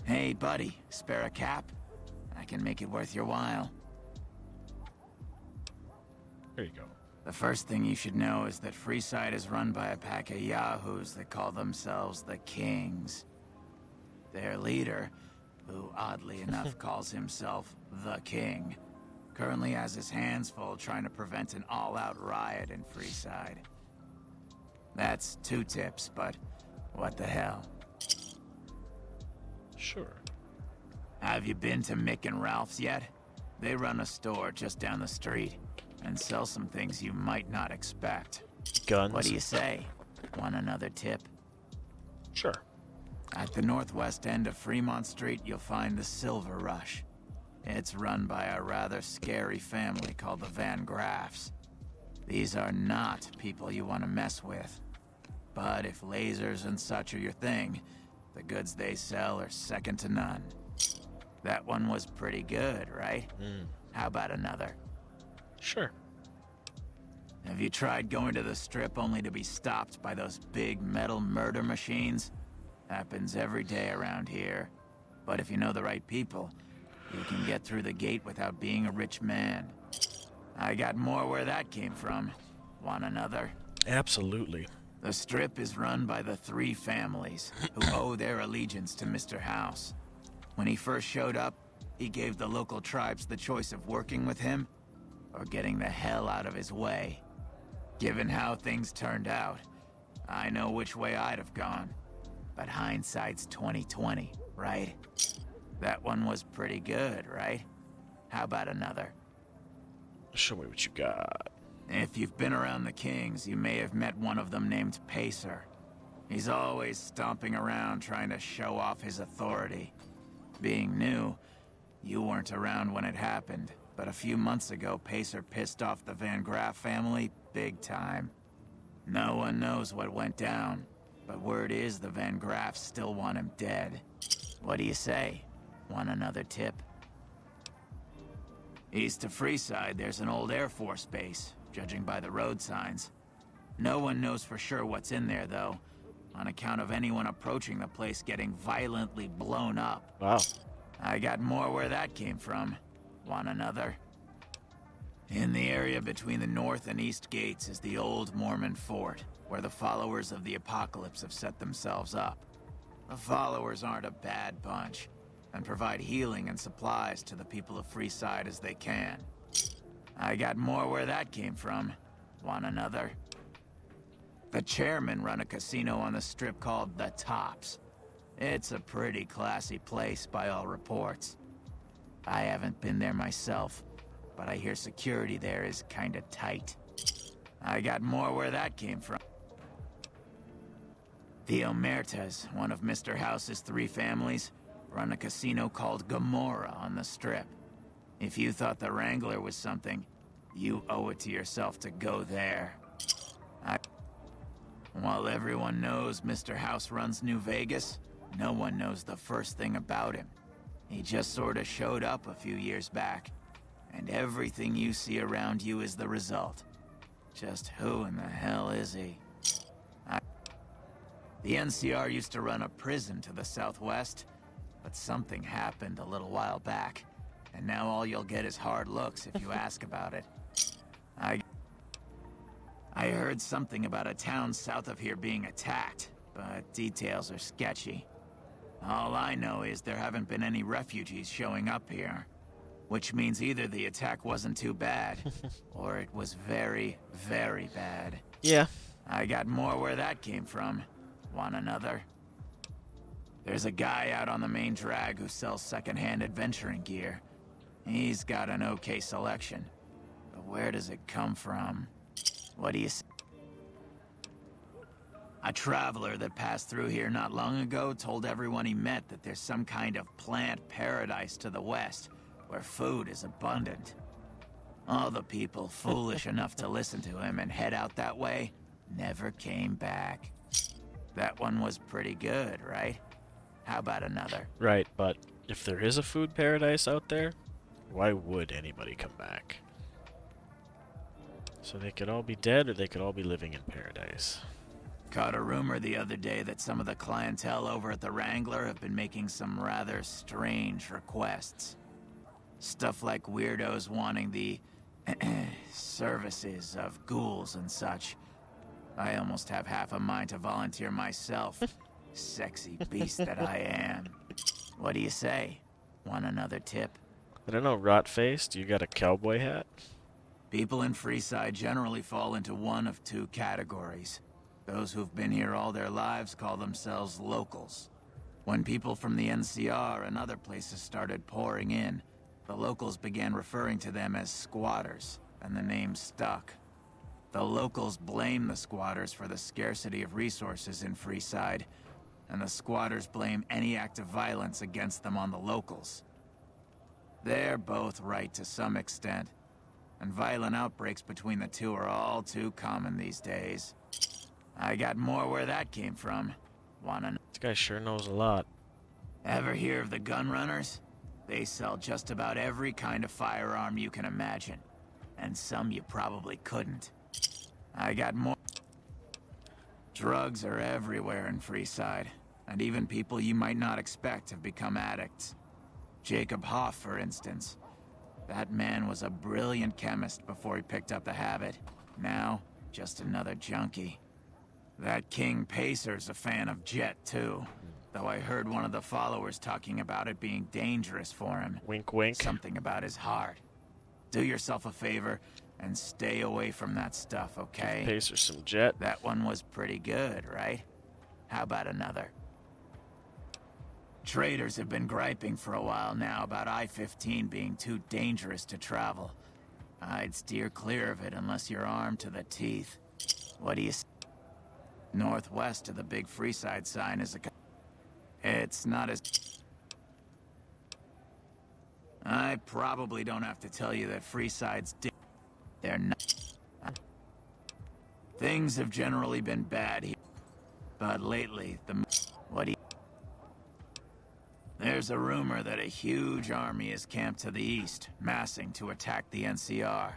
Hey, buddy, spare a cap? I can make it worth your while. There you go. The first thing you should know is that Freeside is run by a pack of yahoos that call themselves the Kings. Their leader, who oddly enough calls himself the King, currently has his hands full trying to prevent an all-out riot in Freeside. That's 2 tips, but what the hell? Sure. Have you been to Mick and Ralph's yet? They run a store just down the street and sell some things you might not expect. Guns. What do you say? Want another tip? Sure. At the northwest end of Fremont Street, you'll find the Silver Rush. It's run by a rather scary family called the Van Graffs. These are not people you want to mess with. But if lasers and such are your thing, the goods they sell are second to none. That one was pretty good, right? How about another? Sure. Have you tried going to the Strip only to be stopped by those big metal murder machines? Happens every day around here. But if you know the right people, you can get through the gate without being a rich man. I got more where that came from. Want another? Absolutely. The Strip is run by the three families who owe their allegiance to Mr. House. When he first showed up, he gave the local tribes the choice of working with him or getting the hell out of his way. Given how things turned out, I know which way I'd have gone. But hindsight's 20/20, right? That one was pretty good, right? How about another? Show me what you got. If you've been around the Kings, you may have met one of them named Pacer. He's always stomping around trying to show off his authority. Being new, you weren't around when it happened, but a few months ago, Pacer pissed off the Van Graff family big time. No one knows what went down, but word is the Van Graffs still want him dead. What do you say? Want another tip? East of Freeside, there's an old Air Force base, judging by the road signs. No one knows for sure what's in there, though, on account of anyone approaching the place getting violently blown up. Wow. I got more where that came from. Want another? In the area between the north and east gates is the old Mormon fort, where the followers of the apocalypse have set themselves up. The followers aren't a bad bunch, and provide healing and supplies to the people of Freeside as they can. I got more where that came from. Want another? The chairmen run a casino on the Strip called The Tops. It's a pretty classy place by all reports. I haven't been there myself, but I hear security there is kinda tight. I got more where that came from. The Omertas, one of Mr. House's three families, run a casino called Gomorrah on the Strip. If you thought the Wrangler was something, you owe it to yourself to go there. While everyone knows Mr. House runs New Vegas, no one knows the first thing about him. He just sorta showed up a few years back, and everything you see around you is the result. Just who in the hell is he? The NCR used to run a prison to the southwest, but something happened a little while back, and now all you'll get is hard looks if you ask about it. I heard something about a town south of here being attacked, but details are sketchy. All I know is there haven't been any refugees showing up here, which means either the attack wasn't too bad, or it was very, very bad. Yeah. I got more where that came from. Want another? There's a guy out on the main drag who sells secondhand adventuring gear. He's got an okay selection. But where does it come from? What do you say? A traveler that passed through here not long ago told everyone he met that there's some kind of plant paradise to the west, where food is abundant. All the people foolish enough to listen to him and head out that way never came back. That one was pretty good, right? How about another? Right, but if there is a food paradise out there, why would anybody come back? So they could all be dead, or they could all be living in paradise. Caught a rumor the other day that some of the clientele over at the Wrangler have been making some rather strange requests. Stuff like weirdos wanting the services of ghouls and such. I almost have half a mind to volunteer myself. Sexy beast that I am. What do you say? Want another tip? I don't know, rot-faced, you got a cowboy hat? People in Freeside generally fall into one of two categories. Those who've been here all their lives call themselves locals. When people from the NCR and other places started pouring in, the locals began referring to them as squatters, and the name stuck. The locals blame the squatters for the scarcity of resources in Freeside, and the squatters blame any act of violence against them on the locals. They're both right to some extent, and violent outbreaks between the two are all too common these days. I got more where that came from. Wanna know? This guy sure knows a lot. Ever hear of the gun runners? They sell just about every kind of firearm you can imagine. And some you probably couldn't. I got more. Drugs are everywhere in Freeside. And even people you might not expect have become addicts. Jacob Hoff, for instance. That man was a brilliant chemist before he picked up the habit. Now, just another junkie. That King Pacer's a fan of Jet, too. Though I heard one of the followers talking about it being dangerous for him. Wink, wink. Something about his heart. Do yourself a favor and stay away from that stuff, okay? Pacer some Jet. That one was pretty good, right? How about another? Traders have been griping for a while now about I-15 being too dangerous to travel. I'd steer clear of it unless you're armed to the teeth. What do you say? Northwest of the big Freeside sign is a... It's not as... I probably don't have to tell you that Freeside's... They're not... Things have generally been bad here. But lately, what do you... There's a rumor that a huge army is camped to the east, massing to attack the NCR.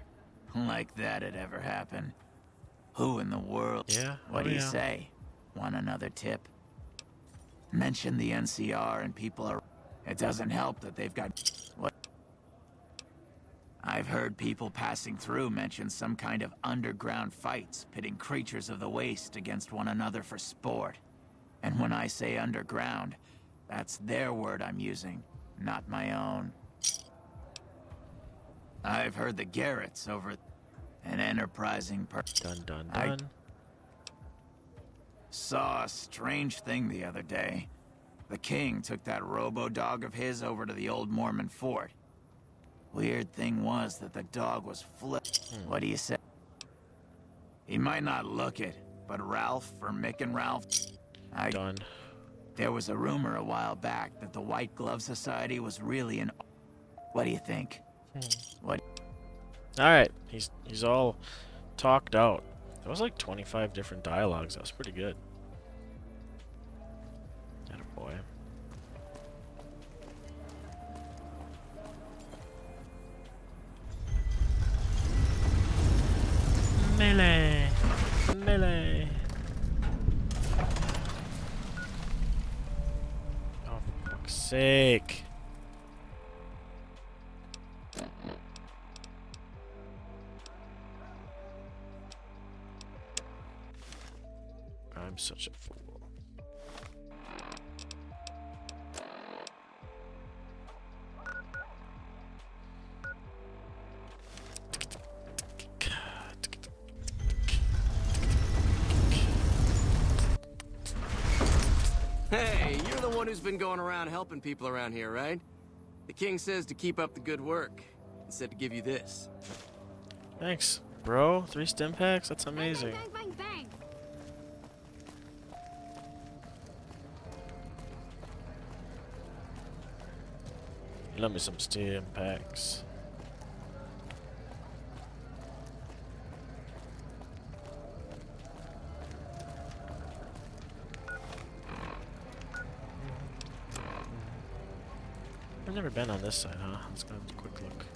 Like that'd ever happen. Who in the world? Yeah. What do you say? Want another tip? Mention the NCR and people are... It doesn't help that they've got... What? I've heard people passing through mention some kind of underground fights, pitting creatures of the waste against one another for sport. And when I say underground, that's their word I'm using, not my own. I've heard the Garretts over... An enterprising person. Dun, dun, dun. Saw a strange thing the other day. The king took that robo-dog of his over to the old Mormon fort. Weird thing was that the dog was flipped. What do you say? He might not look it, but Ralph, or Mick and Ralph... Done. There was a rumor a while back that the White Glove Society was really an... What do you think? What? Alright, he's all talked out. That was like 25 different dialogues. That was pretty good. Attaboy. Melee! Melee! Oh, for fuck's sake. I'm such a fool. Hey, you're the one who's been going around helping people around here, right? The king says to keep up the good work. He said to give you this. Thanks, bro. 3 stim packs? That's amazing. Bang, bang, bang, bang. Love me some stim packs. I've never been on this side, huh? Let's go have a quick look.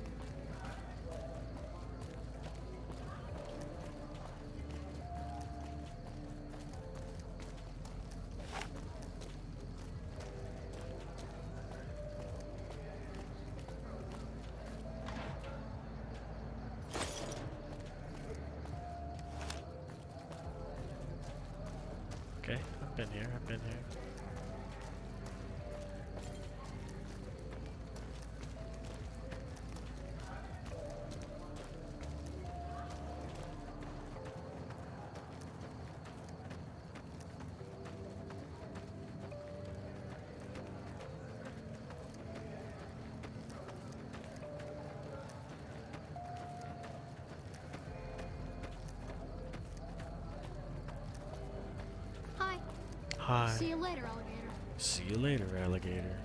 Okay, I've been here, I've been here. Hi. Hi. See you later, alligator. See you later, alligator.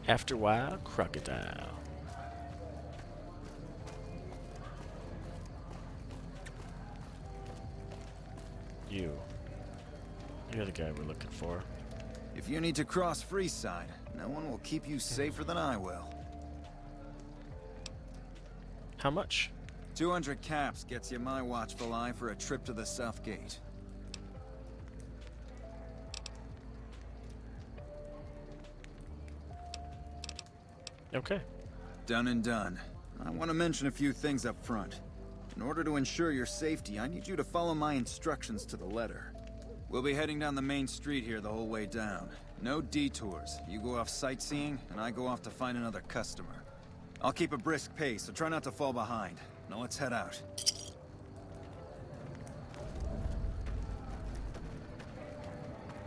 After a while, crocodile. You're the guy we're looking for. If you need to cross Freeside, No one will keep you safer than I will. How much? 200 caps gets you my watchful eye for a trip to the South Gate. Okay. Done and done. I want to mention a few things up front. In order to ensure your safety, I need you to follow my instructions to the letter. We'll be heading down the main street here the whole way down. No detours. You go off sightseeing, and I go off to find another customer. I'll keep a brisk pace, so try not to fall behind. Now let's head out.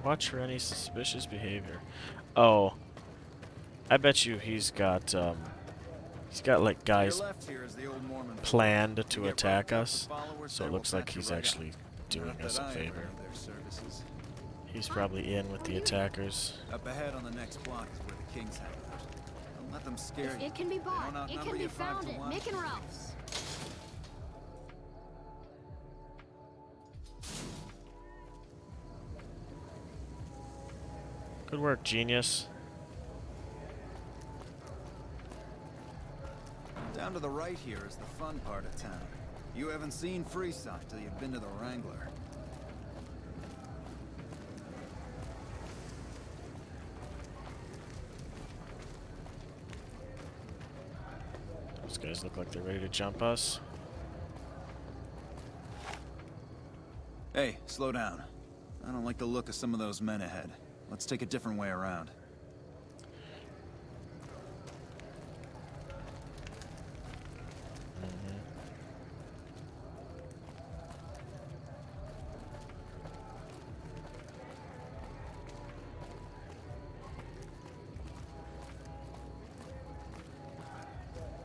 Watch for any suspicious behavior. Oh. I bet you he's got like guys planned to attack us. So it looks like he's actually doing us a favor. He's probably in with the attackers. Up ahead on the next block is where the Kings hang out. Don't let them scare you. It can be bought. It can be found at Nick and Ralph's. Good work, genius. Down to the right here is the fun part of town. You haven't seen Freeside till you've been to the Wrangler. Those guys look like they're ready to jump us. Hey, slow down. I don't like the look of some of those men ahead. Let's take a different way around.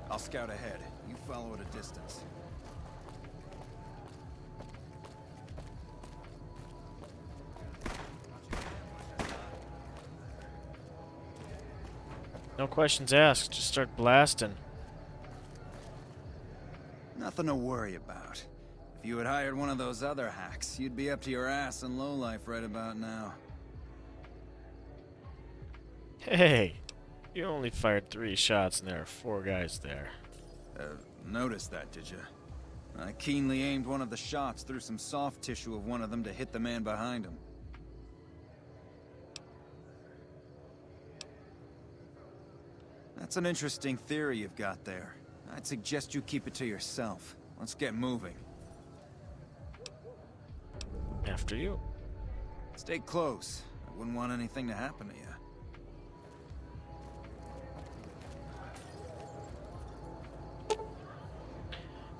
I'll scout ahead. You follow at a distance. No questions asked. Just start blasting. Nothing to worry about. If you had hired one of those other hacks, you'd be up to your ass in lowlife right about now. Hey! You only fired 3 shots and there are 4 guys there. Noticed that, did you? I keenly aimed one of the shots through some soft tissue of one of them to hit the man behind him. That's an interesting theory you've got there. I'd suggest you keep it to yourself. Let's get moving. After you. Stay close. I wouldn't want anything to happen to you.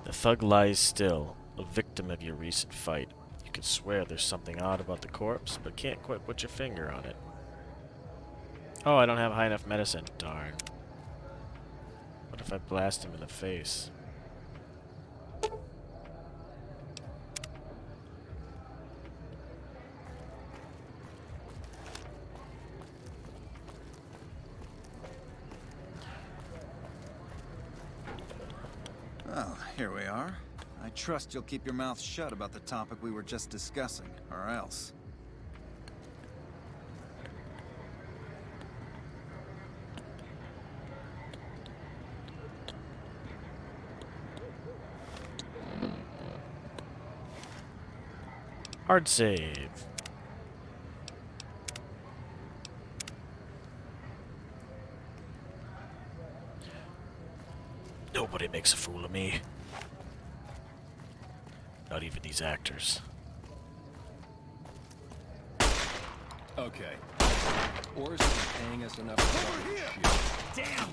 The thug lies still, a victim of your recent fight. You can swear there's something odd about the corpse, but can't quite put your finger on it. Oh, I don't have high enough medicine. Darn. What if I blast him in the face? Well, here we are. I trust you'll keep your mouth shut about the topic we were just discussing, or else. Hard save. Nobody makes a fool of me. Not even these actors. Okay. Oris isn't paying us enough for shit. Damn!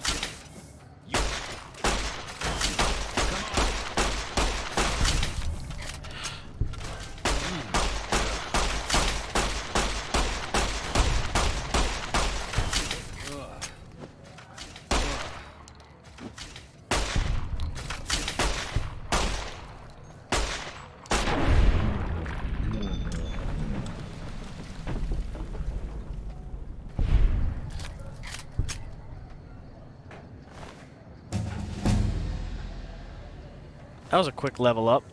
That was a quick level up.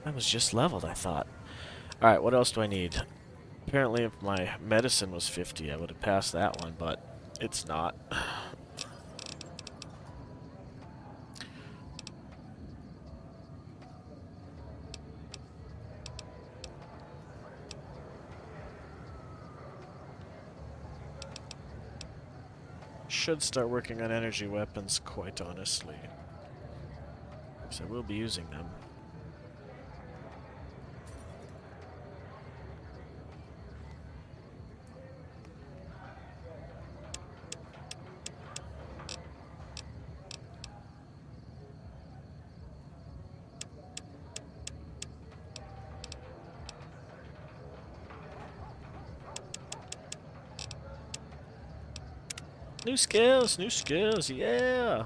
I was just leveled, I thought. Alright, what else do I need? Apparently if my medicine was 50, I would have passed that one, but it's not. Should start working on energy weapons, quite honestly. Because I will be using them. New skills, yeah!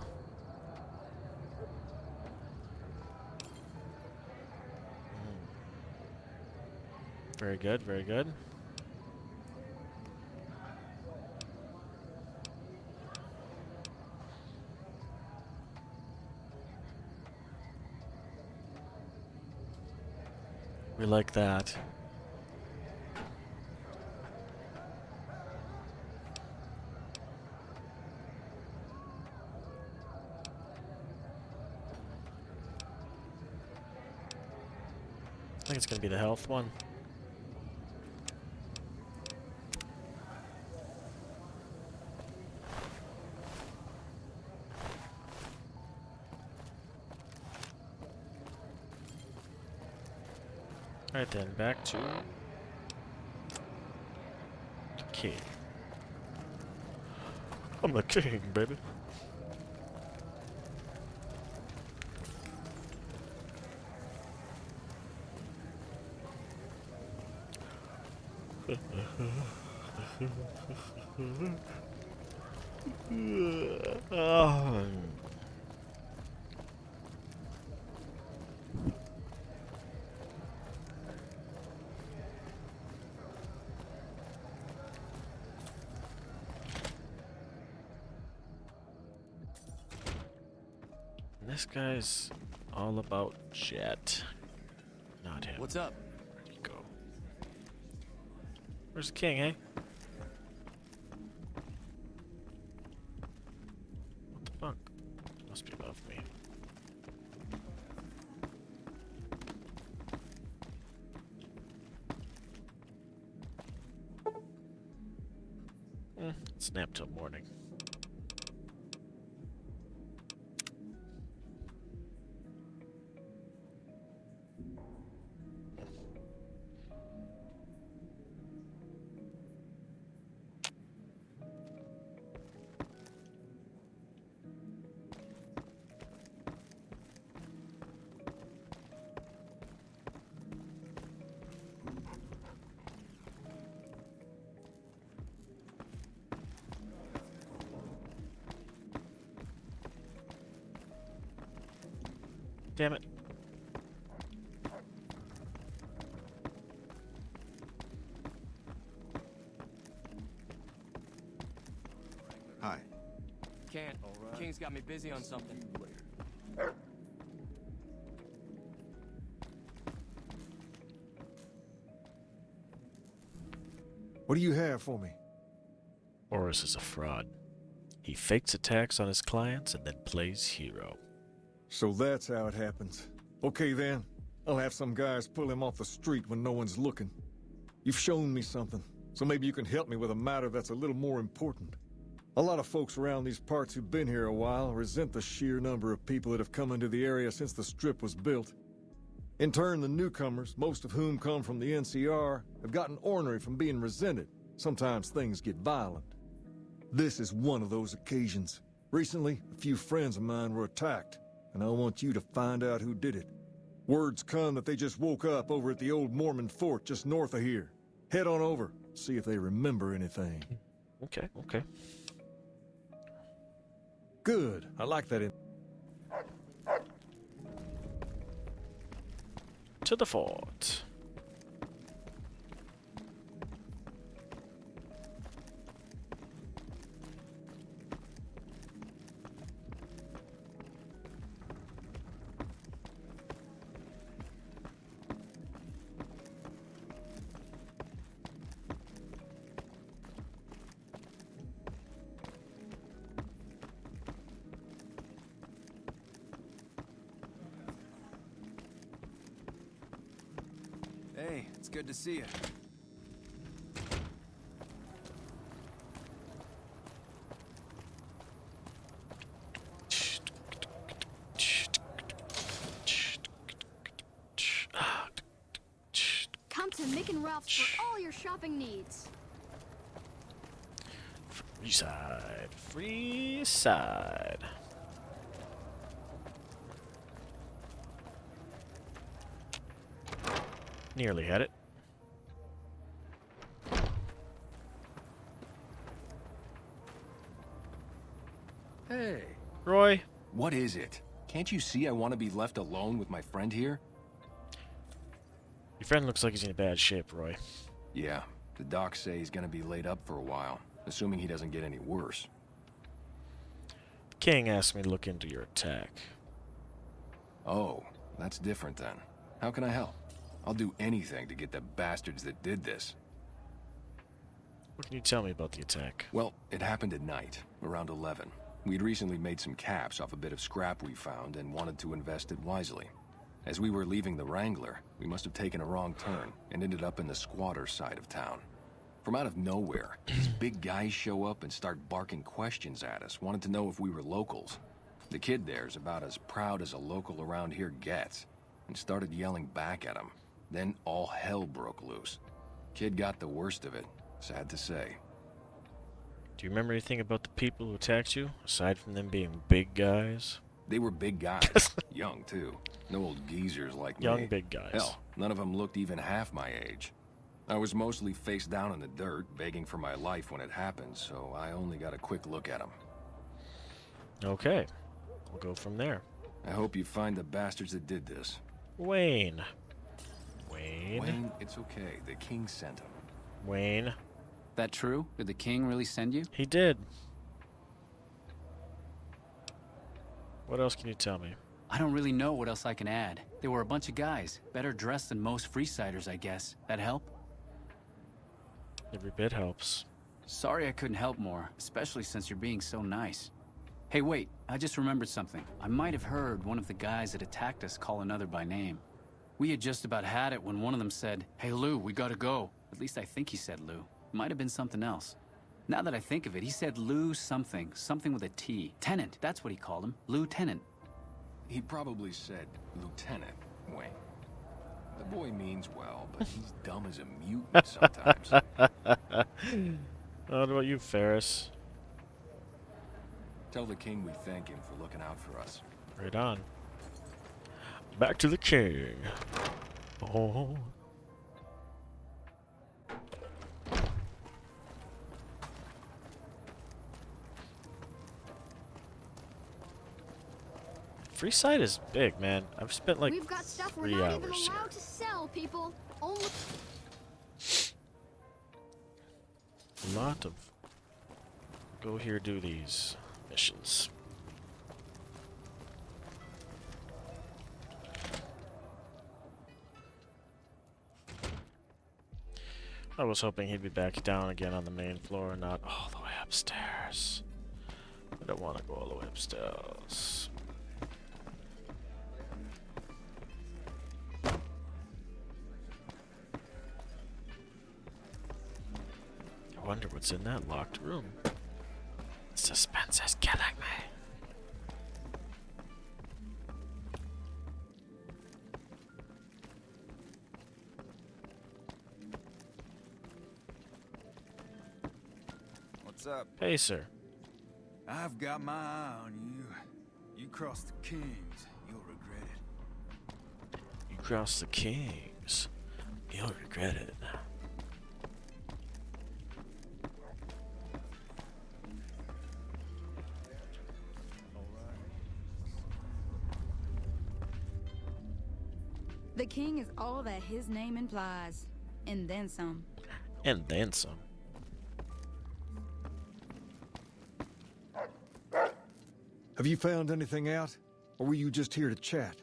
Very good, very good. We like that. I think it's gonna be the health one. Alright then, back to the king. I'm the king, baby. Oh. This guy's all about Jet. Not him. What's up? Where'd he go? Where's the king, eh? What the fuck? Must be above me. Snap till morning. Damn it. Hi. Can't. King's got me busy on something. What do you have for me? Oris is a fraud. He fakes attacks on his clients and then plays hero. So that's how it happens. Okay then, I'll have some guys pull him off the street when no one's looking. You've shown me something, so maybe you can help me with a matter that's a little more important. A lot of folks around these parts who've been here a while resent the sheer number of people that have come into the area since the Strip was built. In turn, the newcomers, most of whom come from the NCR, have gotten ornery from being resented. Sometimes things get violent. This is one of those occasions. Recently, a few friends of mine were attacked, and I want you to find out who did it. Word's come that they just woke up over at the old Mormon fort just north of here. Head on over, see if they remember anything. Okay, okay. Good, I like that. To the fort. good to see you. Come to Mick and Ralph's for all your shopping needs. Free side. Free side. Nearly had it. Hey. Roy. What is it? Can't you see I want to be left alone with my friend here? Your friend looks like he's in bad shape, Roy. Yeah, the docs say he's gonna be laid up for a while, assuming he doesn't get any worse. King asked me to look into your attack. Oh, that's different then. How can I help? I'll do anything to get the bastards that did this. What can you tell me about the attack? Well, it happened at night, around 11. We'd recently made some caps off a bit of scrap we found and wanted to invest it wisely. As we were leaving the Wrangler, we must have taken a wrong turn and ended up in the squatter side of town. From out of nowhere, these big guys show up and start barking questions at us, wanted to know if we were locals. The kid there's about as proud as a local around here gets, and started yelling back at him. Then all hell broke loose. Kid got the worst of it, sad to say. Do you remember anything about the people who attacked you, aside from them being big guys? They were big guys, young too. No old geezers like me. Young big guys. Hell, none of them looked even half my age. I was mostly face down in the dirt, begging for my life when it happened, so I only got a quick look at them. Okay, we'll go from there. I hope you find the bastards that did this. Wayne. Wayne? Wayne, it's okay. The king sent him. Wayne. That true? Did the king really send you? He did. What else can you tell me? I don't really know what else I can add. They were a bunch of guys, better dressed than most Freesiders, I guess. That help? Every bit helps. Sorry I couldn't help more, especially since you're being so nice. Hey, wait, I just remembered something. I might have heard one of the guys that attacked us call another by name. We had just about had it when one of them said, "Hey Lou, we gotta go." At least I think he said Lou. Might have been something else. Now that I think of it, he said Lou something with a T. Tenant, that's what he called him. Lieutenant. He probably said Lieutenant Wayne. The boy means well, but he's dumb as a mutant sometimes. What about you, Ferris? Tell the king we thank him for looking out for us. Right on. Back to the king. Oh. Freeside is big, man. I've spent like We've got stuff we're 3 not hours even here. allowed to sell, people. Only A lot of go here, do these missions. I was hoping he'd be back down again on the main floor, not all the way upstairs. I don't want to go all the way upstairs. I wonder what's in that locked room. Suspense is killing me. What's up? Hey, sir. I've got my eye on you. You cross the Kings, you'll regret it. You cross the Kings. You'll regret it. The king is all that his name implies, and then some. And then some. Have you found anything out? Or were you just here to chat?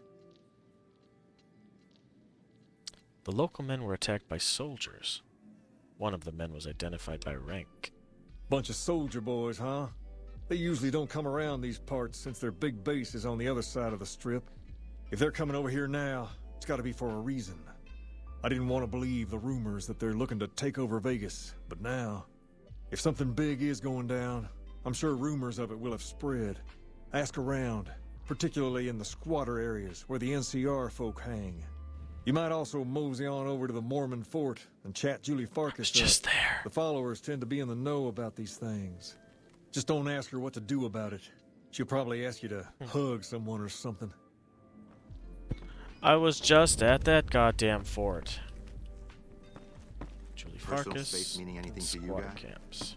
The local men were attacked by soldiers. One of the men was identified by rank. Bunch of soldier boys, huh? They usually don't come around these parts since their big base is on the other side of the strip. If they're coming over here now, it's gotta be for a reason. I didn't want to believe the rumors that they're looking to take over Vegas, but now, if something big is going down, I'm sure rumors of it will have spread. Ask around, particularly in the squatter areas where the NCR folk hang. You might also mosey on over to the Mormon fort and chat Julie Farkas up. Just there. The followers tend to be in the know about these things. Just don't ask her what to do about it. She'll probably ask you to hug someone or something. I was just at that goddamn fort. Julie Personal Farkas space meaning anything to you squatter guys? camps.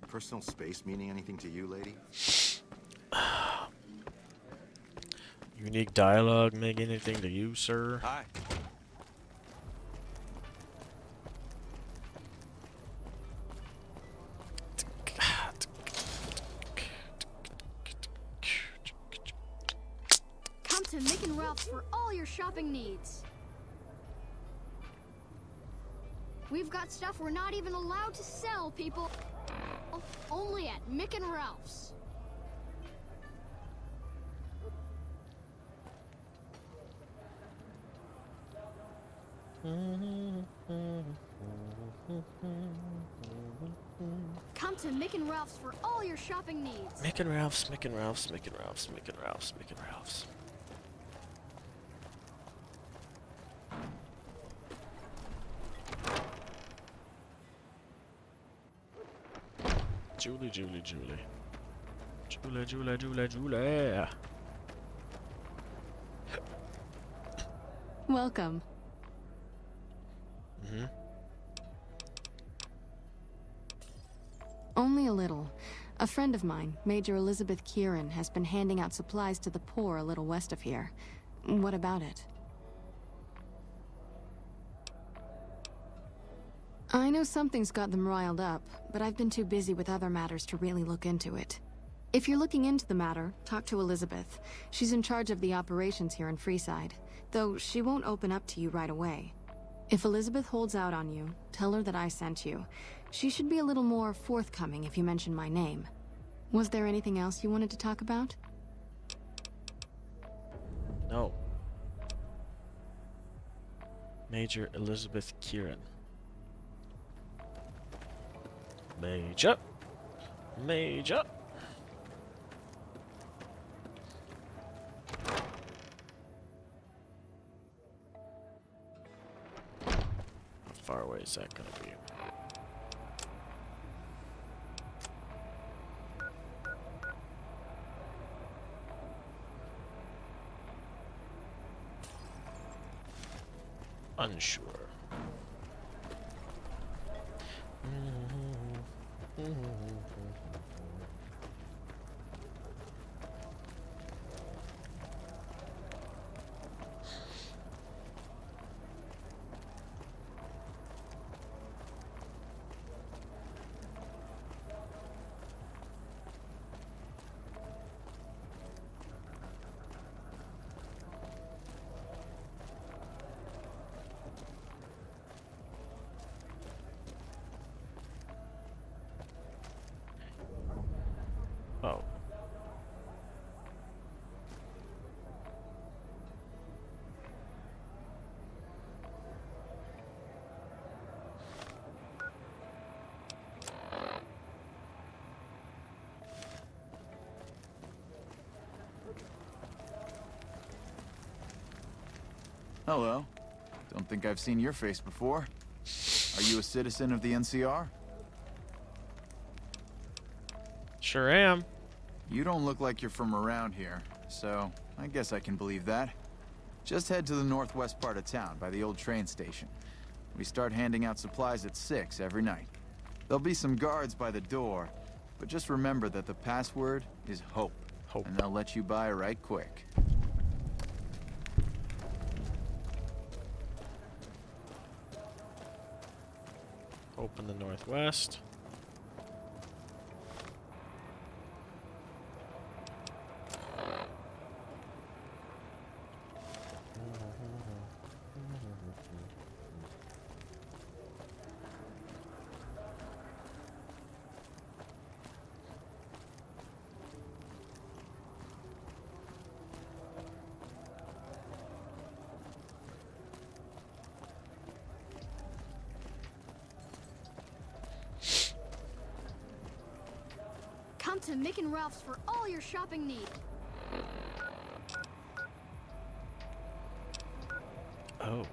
Personal space meaning anything to you, lady? Unique dialogue make anything to you, sir? Hi. Come to Mick and Ralph's for all your shopping needs. We've got stuff we're not even allowed to sell, people. Only at Mick and Ralph's. Come to Mick and Ralph's for all your shopping needs. Mick and Ralph's, Mick and Ralph's, Mick and Ralph's, Mick and Ralph's, Mick and Ralph's. Julie, Julie, Julie. Julie, Julie, Julie, Julie. Welcome. Mm-hmm. Only a little. A friend of mine, Major Elizabeth Kieran, has been handing out supplies to the poor a little west of here. What about it? I know something's got them riled up, but I've been too busy with other matters to really look into it. If you're looking into the matter, talk to Elizabeth. She's in charge of the operations here in Freeside, though she won't open up to you right away. If Elizabeth holds out on you, tell her that I sent you. She should be a little more forthcoming if you mention my name. Was there anything else you wanted to talk about? No. Major Elizabeth Kieran. Major. Major. How far away is that gonna be? Unsure. Oh. Hello. Don't think I've seen your face before. Are you a citizen of the NCR? Sure am. You don't look like you're from around here, so I guess I can believe that. Just head to the northwest part of town, by the old train station. We start handing out supplies at 6 every night. There'll be some guards by the door, but just remember that the password is HOPE. Hope. And they'll let you by right quick. Hope in the northwest. to Mick and Ralph's for all your shopping needs. Oh.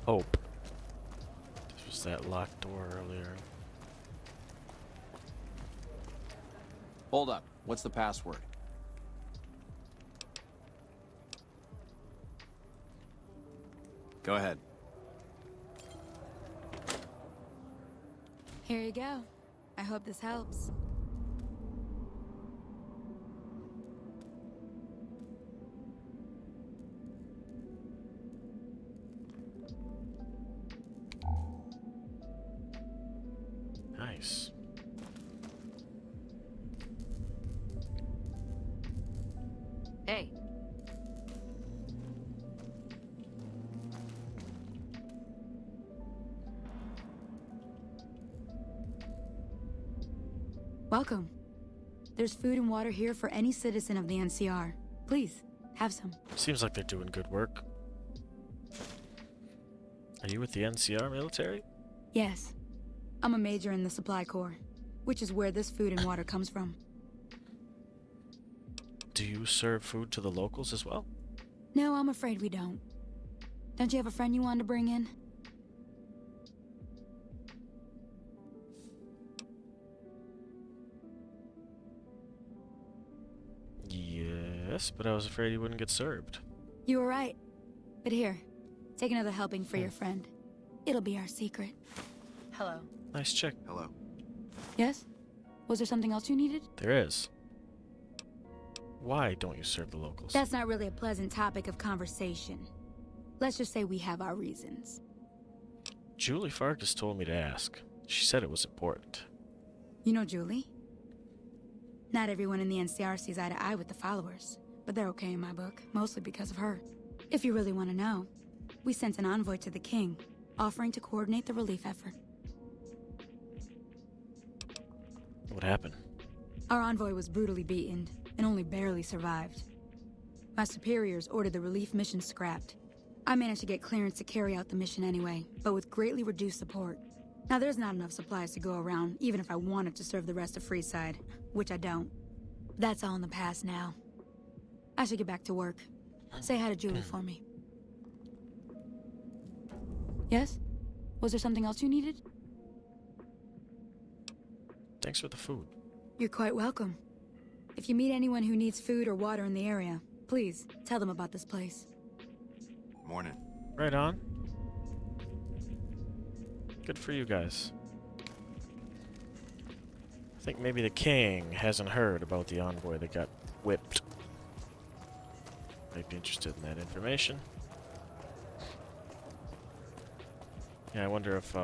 Hope. This was that locked door earlier. Hold up. What's the password? Go ahead. Here you go. I hope this helps. Nice. Hey. Welcome. There's food and water here for any citizen of the NCR. Please, have some. Seems like they're doing good work. Are you with the NCR military? Yes. I'm a major in the Supply Corps, which is where this food and water comes from. Do you serve food to the locals as well? No, I'm afraid we don't. Don't you have a friend you wanted to bring in? Yes, but I was afraid he wouldn't get served. You were right. But here, take another helping for your friend. It'll be our secret. Hello. Nice chick. Hello. Yes? Was there something else you needed? There is. Why don't you serve the locals? That's not really a pleasant topic of conversation. Let's just say we have our reasons. Julie Farkas told me to ask. She said it was important. You know Julie? Not everyone in the NCR sees eye to eye with the followers, but they're okay in my book, mostly because of her. If you really want to know, we sent an envoy to the king, offering to coordinate the relief effort. What happened? Our envoy was brutally beaten and only barely survived. My superiors ordered the relief mission scrapped. I managed to get clearance to carry out the mission anyway, but with greatly reduced support. Now there's not enough supplies to go around, even if I wanted to serve the rest of Freeside, which I don't. That's all in the past now. I should get back to work. Say hi to Julie for me. Yes? Was there something else you needed? Thanks for the food. You're quite welcome. If you meet anyone who needs food or water in the area, please tell them about this place. Morning. Right on. Good for you guys. I think maybe the king hasn't heard about the envoy that got whipped. Might be interested in that information. Yeah, I wonder if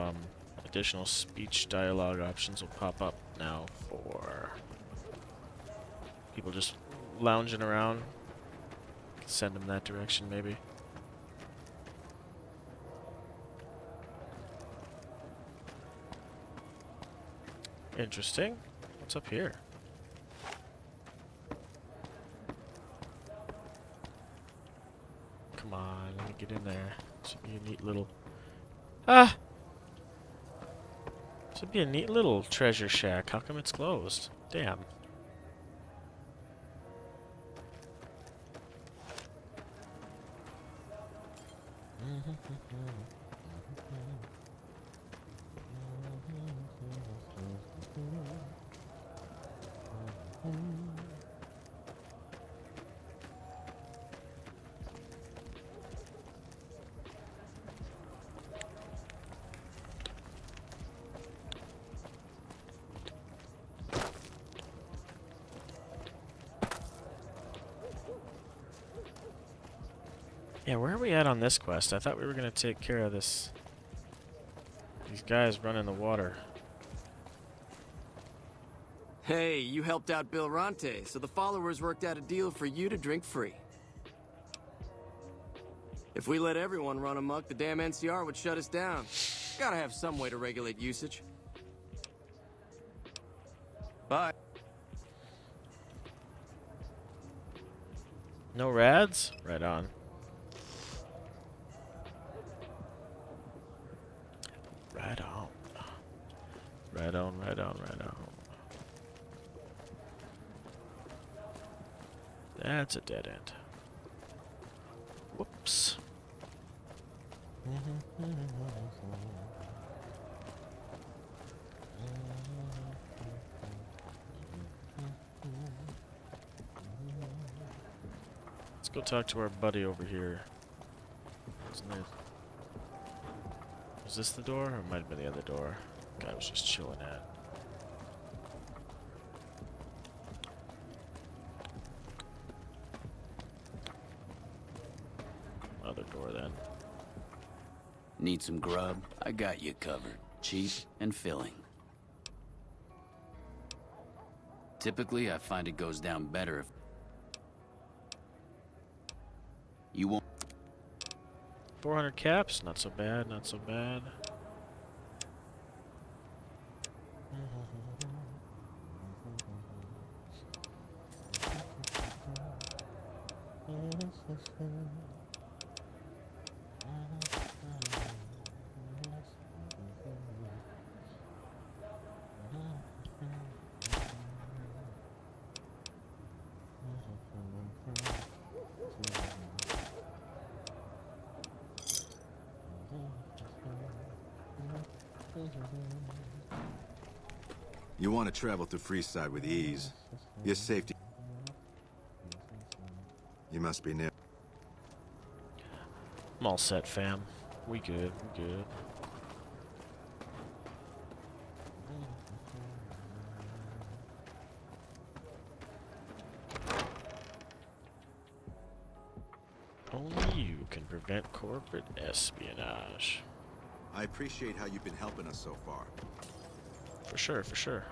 additional speech dialogue options will pop up now for people just lounging around. Send them that direction, maybe. Interesting. What's up here? Come on, let me get in there. Should be a neat little... Ah! Should be a neat little treasure shack. How come it's closed? Damn. Yeah, where are we at on this quest? I thought we were gonna take care of this. These guys running the water. Hey, you helped out Bill Ronte, so the followers worked out a deal for you to drink free. If we let everyone run amok, the damn NCR would shut us down. Gotta have some way to regulate usage. Bye. No rads? Right on. Right on. Right on, right on, right on. That's a dead end. Whoops. Let's go talk to our buddy over here. Isn't there... Was this the door? Or it might have been the other door. Guy was just chilling at. Other door then. Need some grub? I got you covered. Cheap and filling. Typically, I find it goes down better if... You won't... 400 caps? Not so bad, not so bad. You want to travel through Freeside with ease. Your safety... You must be near... I'm all set, fam. We good, we good. Only you can prevent corporate espionage. I appreciate how you've been helping us so far. For sure, for sure.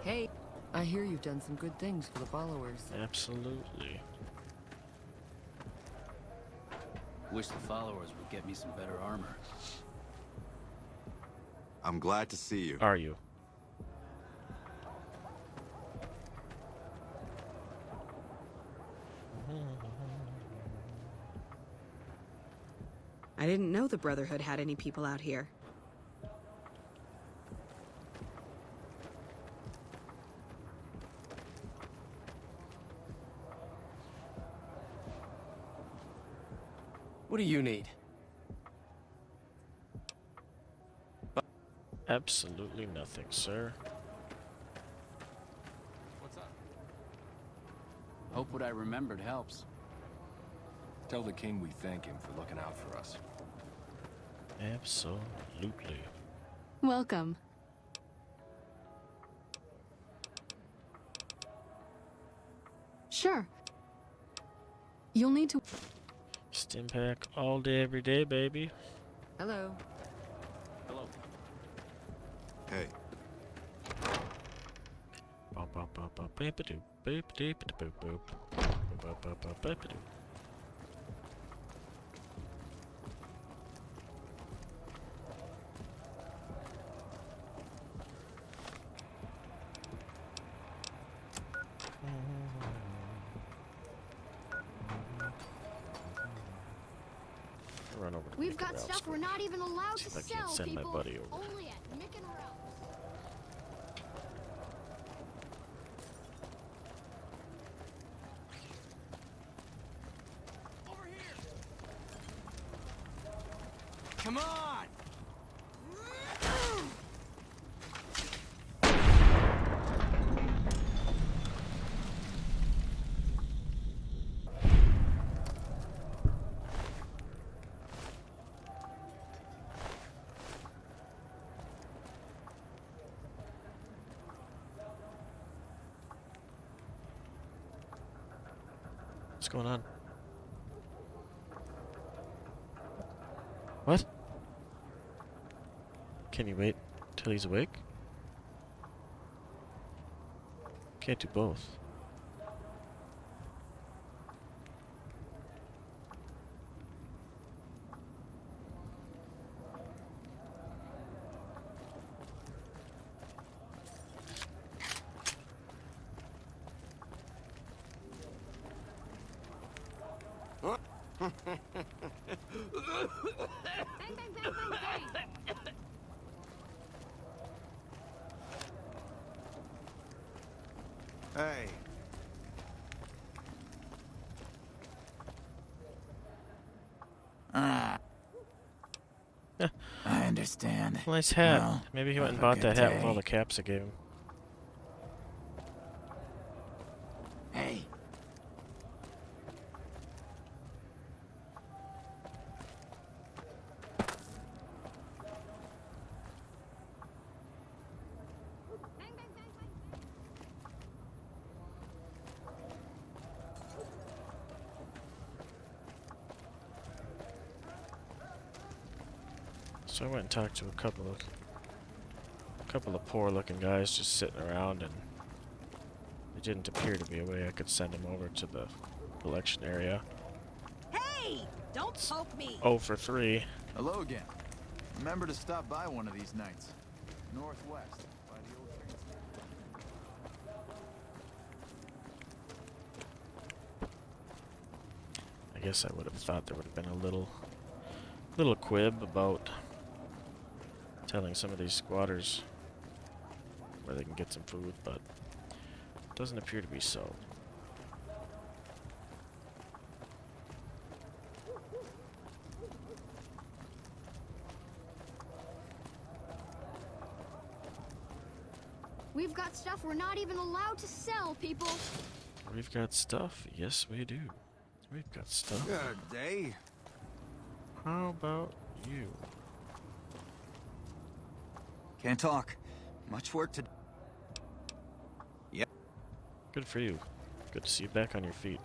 Hey, I hear you've done some good things for the followers. Absolutely. Wish the followers would get me some better armor. I'm glad to see you. Are you? I didn't know the Brotherhood had any people out here. What do you need? Absolutely nothing, sir. What's up? Hope what I remembered helps. Tell the king we thank him for looking out for us. Absolutely. Welcome. Sure. You'll need to... Stimpack all day, every day, baby. Hello. Hello. Hey. Run over to We've Mick got and stuff Ralph's we're not even allowed See to if I can't sell, send my people. buddy over. Only at Mick and Ralph's. Come on! What's going on? Can you wait till he's awake? Can't do both. Hey. I understand. Nice hat. Well, Maybe he went and have a bought good that hat with day. all the caps I gave him. Hey. So I went and talked to a couple of poor-looking guys just sitting around, and they didn't appear to be a way I could send them over to the collection area. Hey! Don't poke me! 0 for 3. Hello again. Remember to stop by one of these nights. Northwest, by the old train. I guess I would have thought there would have been a little quib about telling some of these squatters where they can get some food, but it doesn't appear to be so. We've got stuff we're not even allowed to sell, people. We've got stuff. Yes, we do. We've got stuff. Good day. How about you? Can't talk. Much work to... Yep. Good for you. Good to see you back on your feet.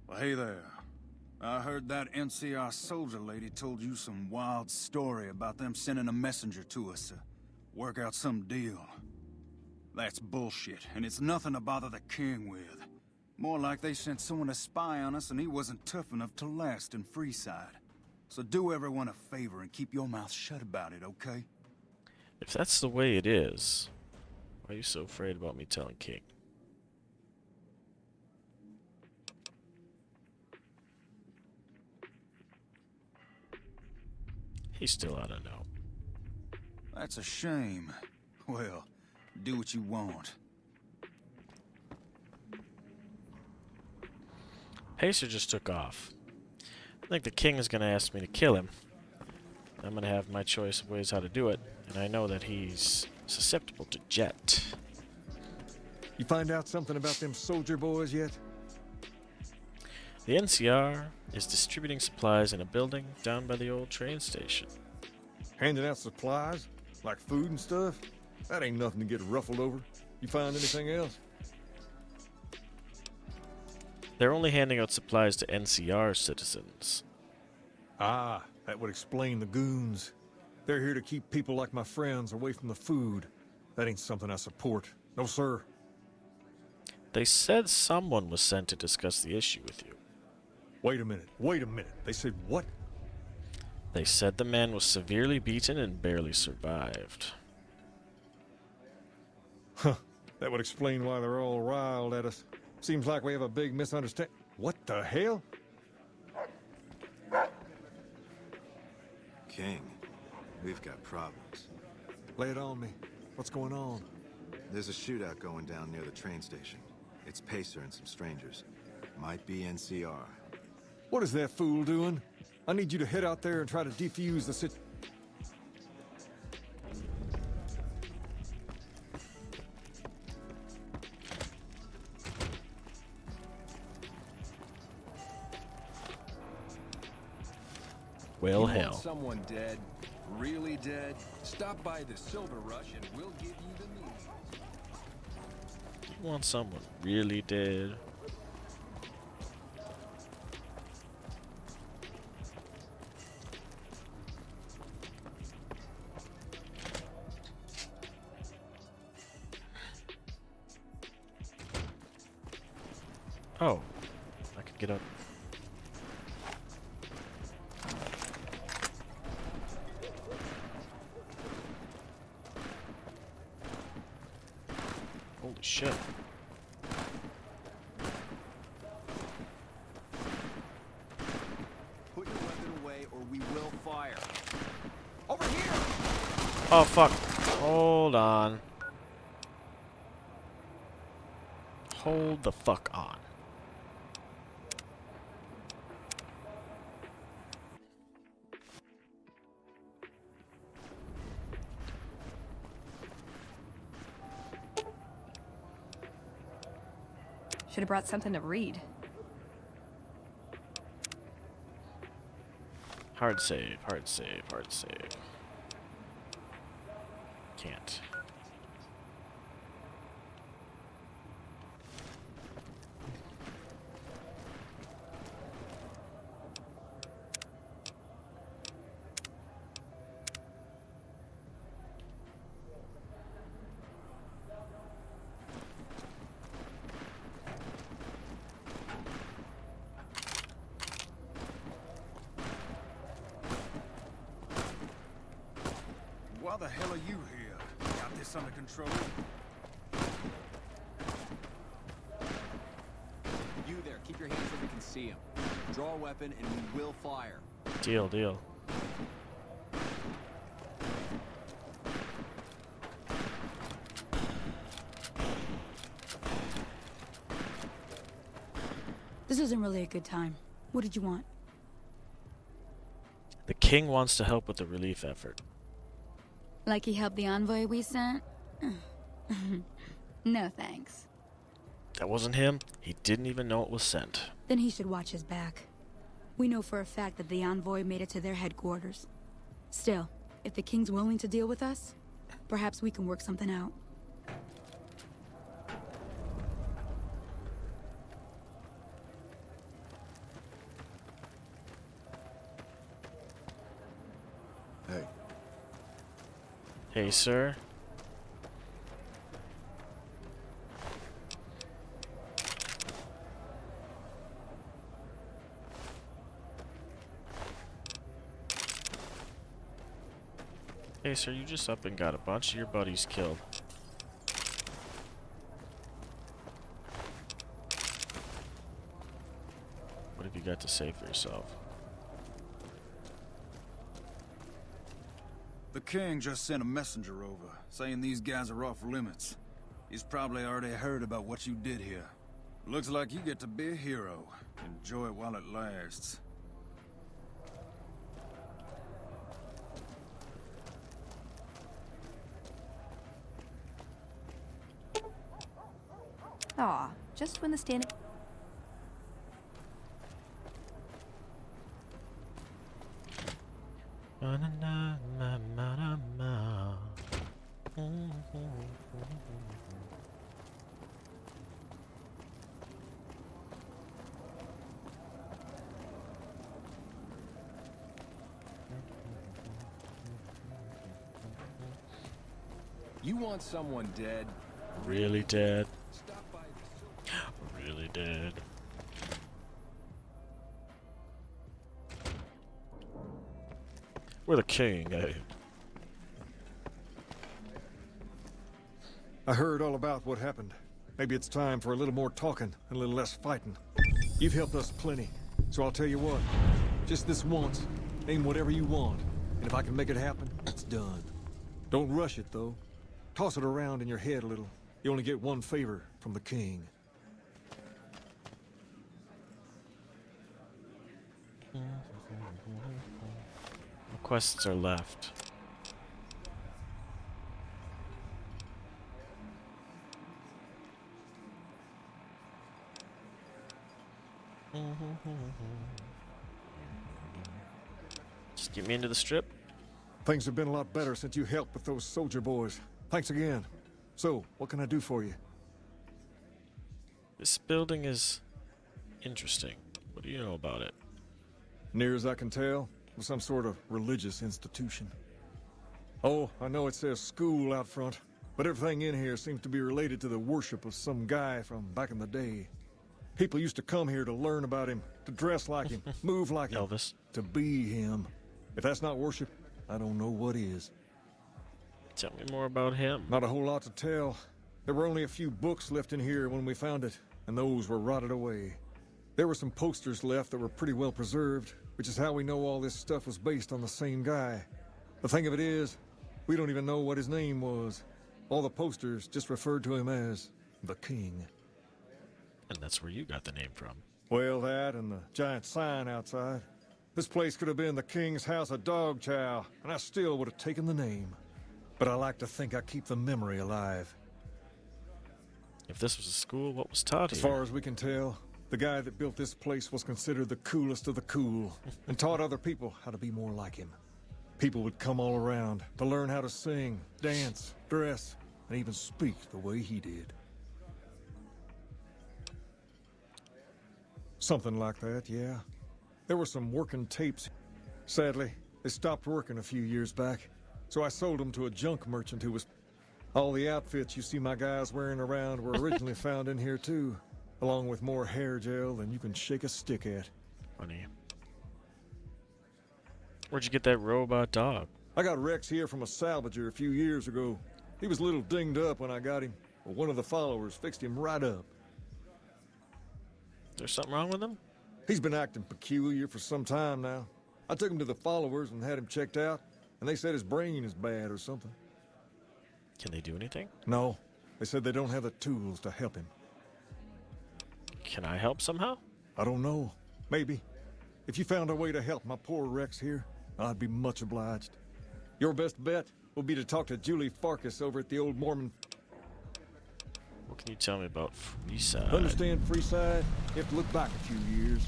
Well, hey there. I heard that NCR soldier lady told you some wild story about them sending a messenger to us to work out some deal. That's bullshit, and it's nothing to bother the king with. More like they sent someone to spy on us and he wasn't tough enough to last in Freeside. So do everyone a favor and keep your mouth shut about it, okay? If that's the way it is, why are you so afraid about me telling King? He's still out of know. That's a shame. Well, do what you want. Pacer just took off. I think the king is going to ask me to kill him. I'm going to have my choice of ways how to do it, and I know that he's susceptible to jet. You find out something about them soldier boys yet? The NCR is distributing supplies in a building down by the old train station. Handing out supplies? Like food and stuff? That ain't nothing to get ruffled over. You find anything else? They're only handing out supplies to NCR citizens. Ah, that would explain the goons. They're here to keep people like my friends away from the food. That ain't something I support. No, sir. They said someone was sent to discuss the issue with you. Wait a minute. Wait a minute. They said what? They said the man was severely beaten and barely survived. Huh. That would explain why they're all riled at us. Seems like we have a big misunderstanding. What the hell? King, we've got problems. Lay it on me. What's going on? There's a shootout going down near the train station. It's Pacer and some strangers. Might be NCR. What is that fool doing? I need you to head out there and try to defuse the situation. Well, You hell. want someone dead, really dead? Stop by the Silver Rush and we'll give you the news. You want someone really dead? Oh, I could get up. Holy shit. Put your weapon away or we will fire. Over here! Oh fuck. Hold on. Hold the fuck on. Should have brought something to read. Hard save, hard save, hard save. Can't. Why the hell are you here? Got this under control? You there, keep your hands where we can see him. Draw a weapon and we will fire. Deal, deal. This isn't really a good time. What did you want? The king wants to help with the relief effort. Like he helped the envoy we sent? No thanks. That wasn't him. He didn't even know it was sent. Then he should watch his back. We know for a fact that the envoy made it to their headquarters. Still, if the king's willing to deal with us, perhaps we can work something out. Hey. Hey, sir. Hey, sir, you just up and got a bunch of your buddies killed. What have you got to say for yourself? The king just sent a messenger over, saying these guys are off limits. He's probably already heard about what you did here. Looks like you get to be a hero. Enjoy it while it lasts. Aw, just when the standing... You want someone dead? Really dead? Really dead? We're the king, eh? I heard all about what happened. Maybe it's time for a little more talking and a little less fighting. You've helped us plenty, so I'll tell you what. Just this once, aim whatever you want, and if I can make it happen, it's done. Don't rush it, though. Toss it around in your head a little. You only get one favor from the king. What quests are left? Just get me into the strip. Things have been a lot better since you helped with those soldier boys. Thanks again. So, what can I do for you? This building is interesting. What do you know about it? Near as I can tell, it was some sort of religious institution. Oh, I know it says school out front, but everything in here seems to be related to the worship of some guy from back in the day. People used to come here to learn about him, to dress like him, move like him, Elvis. To be him. If that's not worship, I don't know what is. Tell me more about him. Not a whole lot to tell. There were only a few books left in here when we found it, and those were rotted away. There were some posters left that were pretty well preserved, which is how we know all this stuff was based on the same guy. The thing of it is, we don't even know what his name was. All the posters just referred to him as the King. And that's where you got the name from. Well, that and the giant sign outside. This place could have been the King's House of Dog Chow, and I still would have taken the name. But I like to think I keep the memory alive. If this was a school, what was taught As here? far as we can tell, the guy that built this place was considered the coolest of the cool, and taught other people how to be more like him. People would come all around to learn how to sing, dance, dress, and even speak the way he did. Something like that, yeah. There were some working tapes. Sadly, they stopped working a few years back, so I sold them to a junk merchant who was... All the outfits you see my guys wearing around were originally found in here too, along with more hair gel than you can shake a stick at. Funny. Where'd you get that robot dog? I got Rex here from a salvager a few years ago. He was a little dinged up when I got him, but one of the followers fixed him right up. There's something wrong with him? He's been acting peculiar for some time now. I took him to the followers and had him checked out, and they said his brain is bad or something. Can they do anything? No, they said they don't have the tools to help him. Can I help somehow? I don't know. Maybe. If you found a way to help my poor Rex here, I'd be much obliged. Your best bet will be to talk to Julie Farkas over at the old Mormon... What can you tell me about Freeside? Understand Freeside? You have to look back a few years.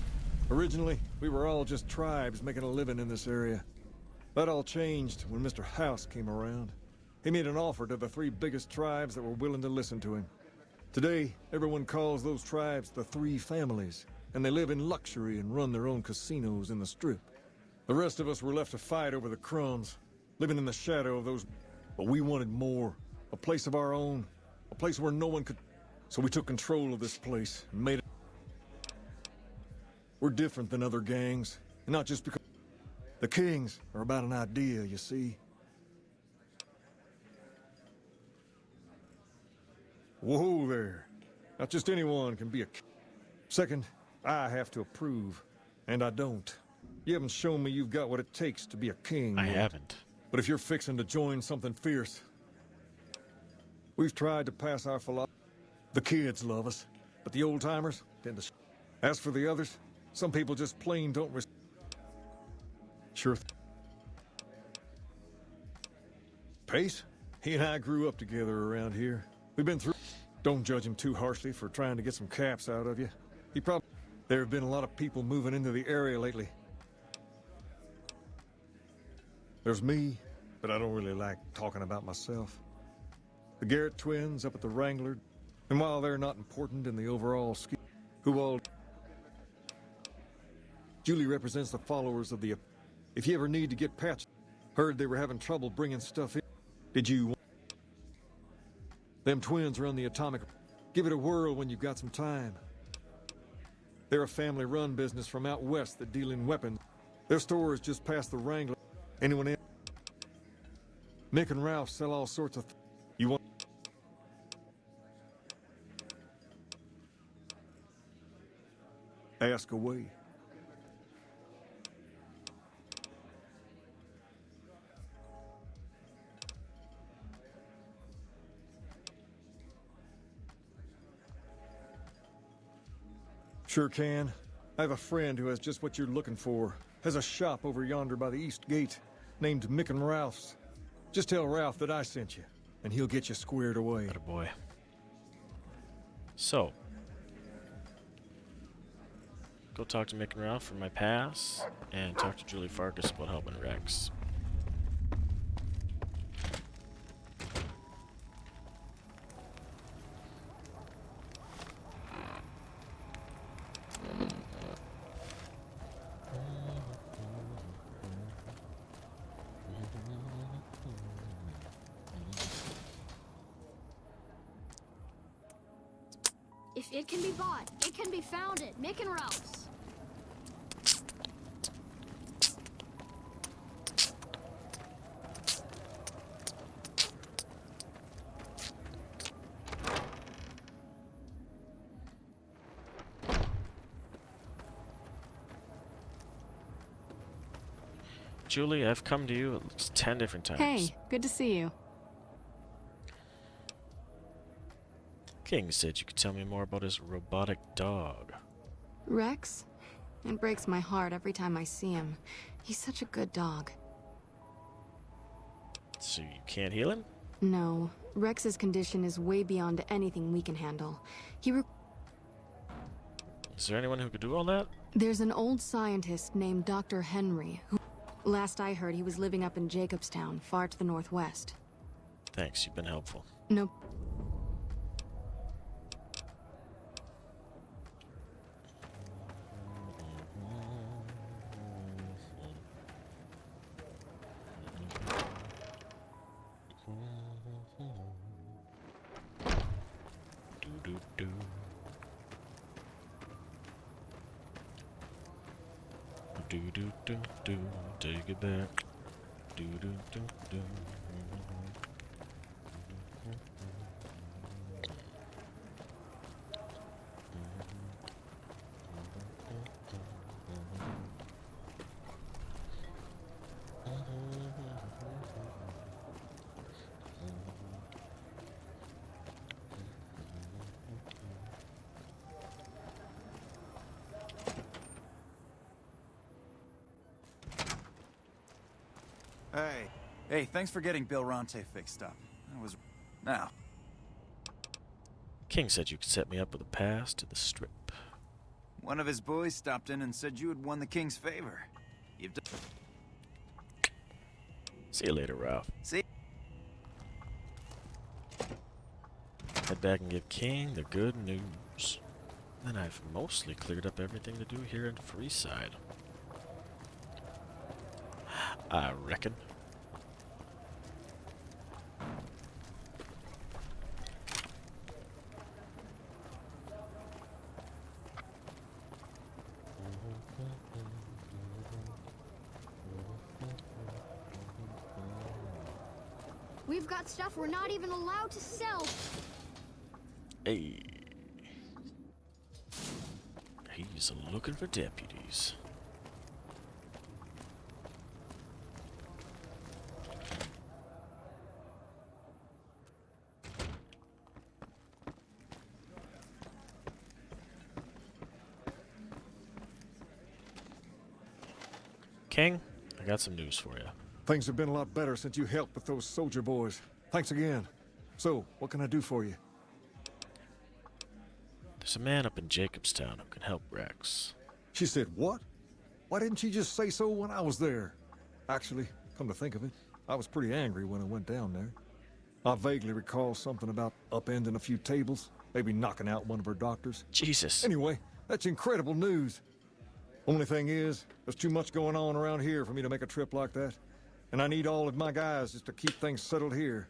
Originally, we were all just tribes making a living in this area. That all changed when Mr. House came around. He made an offer to the 3 biggest tribes that were willing to listen to him. Today, everyone calls those tribes the 3 families, and they live in luxury and run their own casinos in the Strip. The rest of us were left to fight over the crumbs, living in the shadow of those... But we wanted more, a place of our own, a place where no one could... So we took control of this place and made it... We're different than other gangs, and not just because... The Kings are about an idea, you see. Whoa there. Not just anyone can be a... Second, I have to approve, and I don't. You haven't shown me you've got what it takes to be a king. I yet. haven't. But if you're fixing to join something fierce... We've tried to pass our philosophy. The kids love us, but the old-timers tend to... As for the others, some people just plain don't... Sure. Pace? He and I grew up together around here. We've been through... Don't judge him too harshly for trying to get some caps out of you. He probably... There have been a lot of people moving into the area lately. There's me, but I don't really like talking about myself. The Garrett twins up at the Wrangler, and while they're not important in the overall scheme, who all... Julie represents the followers of the... If you ever need to get patched, heard they were having trouble bringing stuff in. Did you... Them twins run the atomic... Give it a whirl when you've got some time. They're a family-run business from out west that deal in weapons. Their store is just past the Wrangler. Anyone in? Mick and Ralph sell all sorts of... You want... Ask away. Sure can. I have a friend who has just what you're looking for. Has a shop over yonder by the East Gate, named Mick and Ralph's. Just tell Ralph that I sent you, and he'll get you squared away. Attaboy. So, go talk to Mick and Ralph for my pass, and talk to Julie Farkas about helping Rex. It can be bought. It can be found at Mick and Ralph's. Julie, I've come to you at least 10 different times. Hey, good to see you. King said you could tell me more about his robotic dog. Rex? It breaks my heart every time I see him. He's such a good dog. So you can't heal him? No. Rex's condition is way beyond anything we can handle. Is there anyone who could do all that? There's an old scientist named Dr. Henry, who... Last I heard, he was living up in Jacobstown, far to the northwest. Thanks, you've been helpful. No. Do, take it back. Do. Hey, thanks for getting Bill Ronte fixed up. That was... Now. King said you could set me up with a pass to the strip. One of his boys stopped in and said you had won the King's favor. You've done... See you later, Ralph. See? Head back and give King the good news. Then I've mostly cleared up everything to do here in Freeside. I reckon. We've got stuff we're not even allowed to sell. Hey. He's looking for deputies. King, I got some news for you. Things have been a lot better since you helped with those soldier boys. Thanks again. So, what can I do for you? There's a man up in Jacobstown who can help Rex. She said, what? Why didn't she just say so when I was there? Actually, come to think of it, I was pretty angry when I went down there. I vaguely recall something about upending a few tables, maybe knocking out one of her doctors. Jesus. Anyway, that's incredible news. Only thing is, there's too much going on around here for me to make a trip like that. And I need all of my guys just to keep things settled here.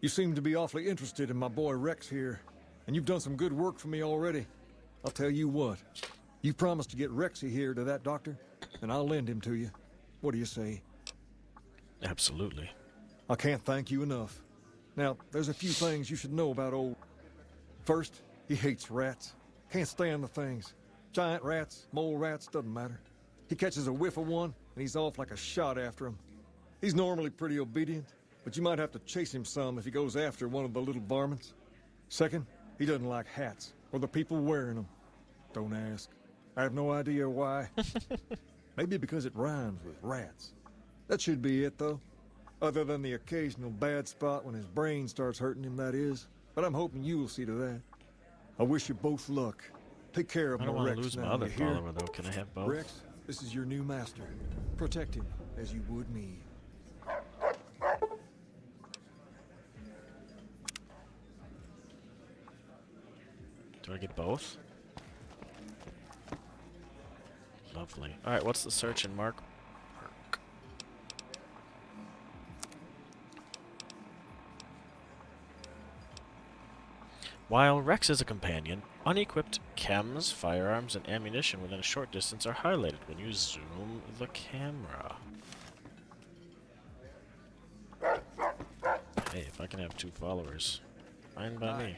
You seem to be awfully interested in my boy Rex here, and you've done some good work for me already. I'll tell you what, you promised to get Rexy here to that doctor, and I'll lend him to you. What do you say? Absolutely. I can't thank you enough. Now, there's a few things you should know about old... First, he hates rats. Can't stand the things. Giant rats, mole rats, doesn't matter. He catches a whiff of one, and he's off like a shot after him. He's normally pretty obedient, but you might have to chase him some if he goes after one of the little varmints. Second, he doesn't like hats, or the people wearing them. Don't ask. I have no idea why. Maybe because it rhymes with rats. That should be it, though. Other than the occasional bad spot when his brain starts hurting him, that is. But I'm hoping you will see to that. I wish you both luck. Take care of I don't my want Rex to lose my now, other you hear? follower, though. Can I have both? Rex, this is your new master. Protect him as you would me. Do I get both? Lovely. Alright, what's the search in Mark? While Rex is a companion, unequipped chems, firearms, and ammunition within a short distance are highlighted when you zoom the camera. Hey, if I can have 2 followers, fine by me.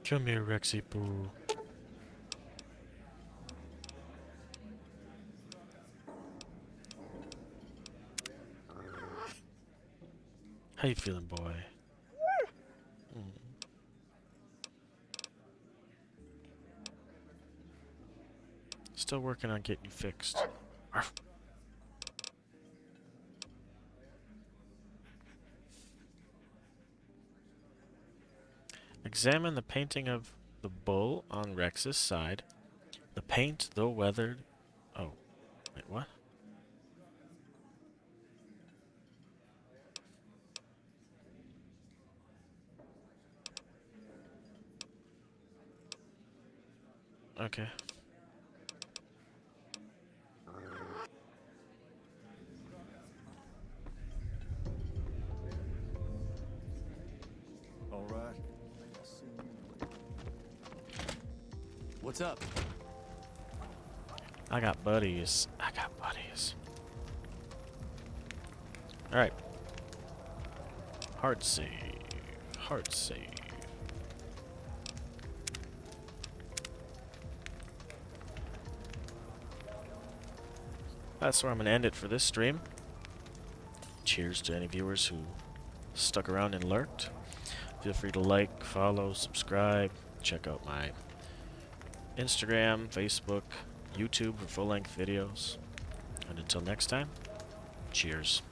Come here, Rexy Poo. How you feeling, boy? Still working on getting you fixed. Arf. Examine the painting of the bull on Rex's side. The paint, though weathered... Oh. Wait, what? Okay. All right. What's up? I got buddies. I got buddies. Alright. Hard save. Hard save. That's where I'm going to end it for this stream. Cheers to any viewers who stuck around and lurked. Feel free to like, follow, subscribe. Check out my Instagram, Facebook, YouTube for full-length videos. And until next time, cheers.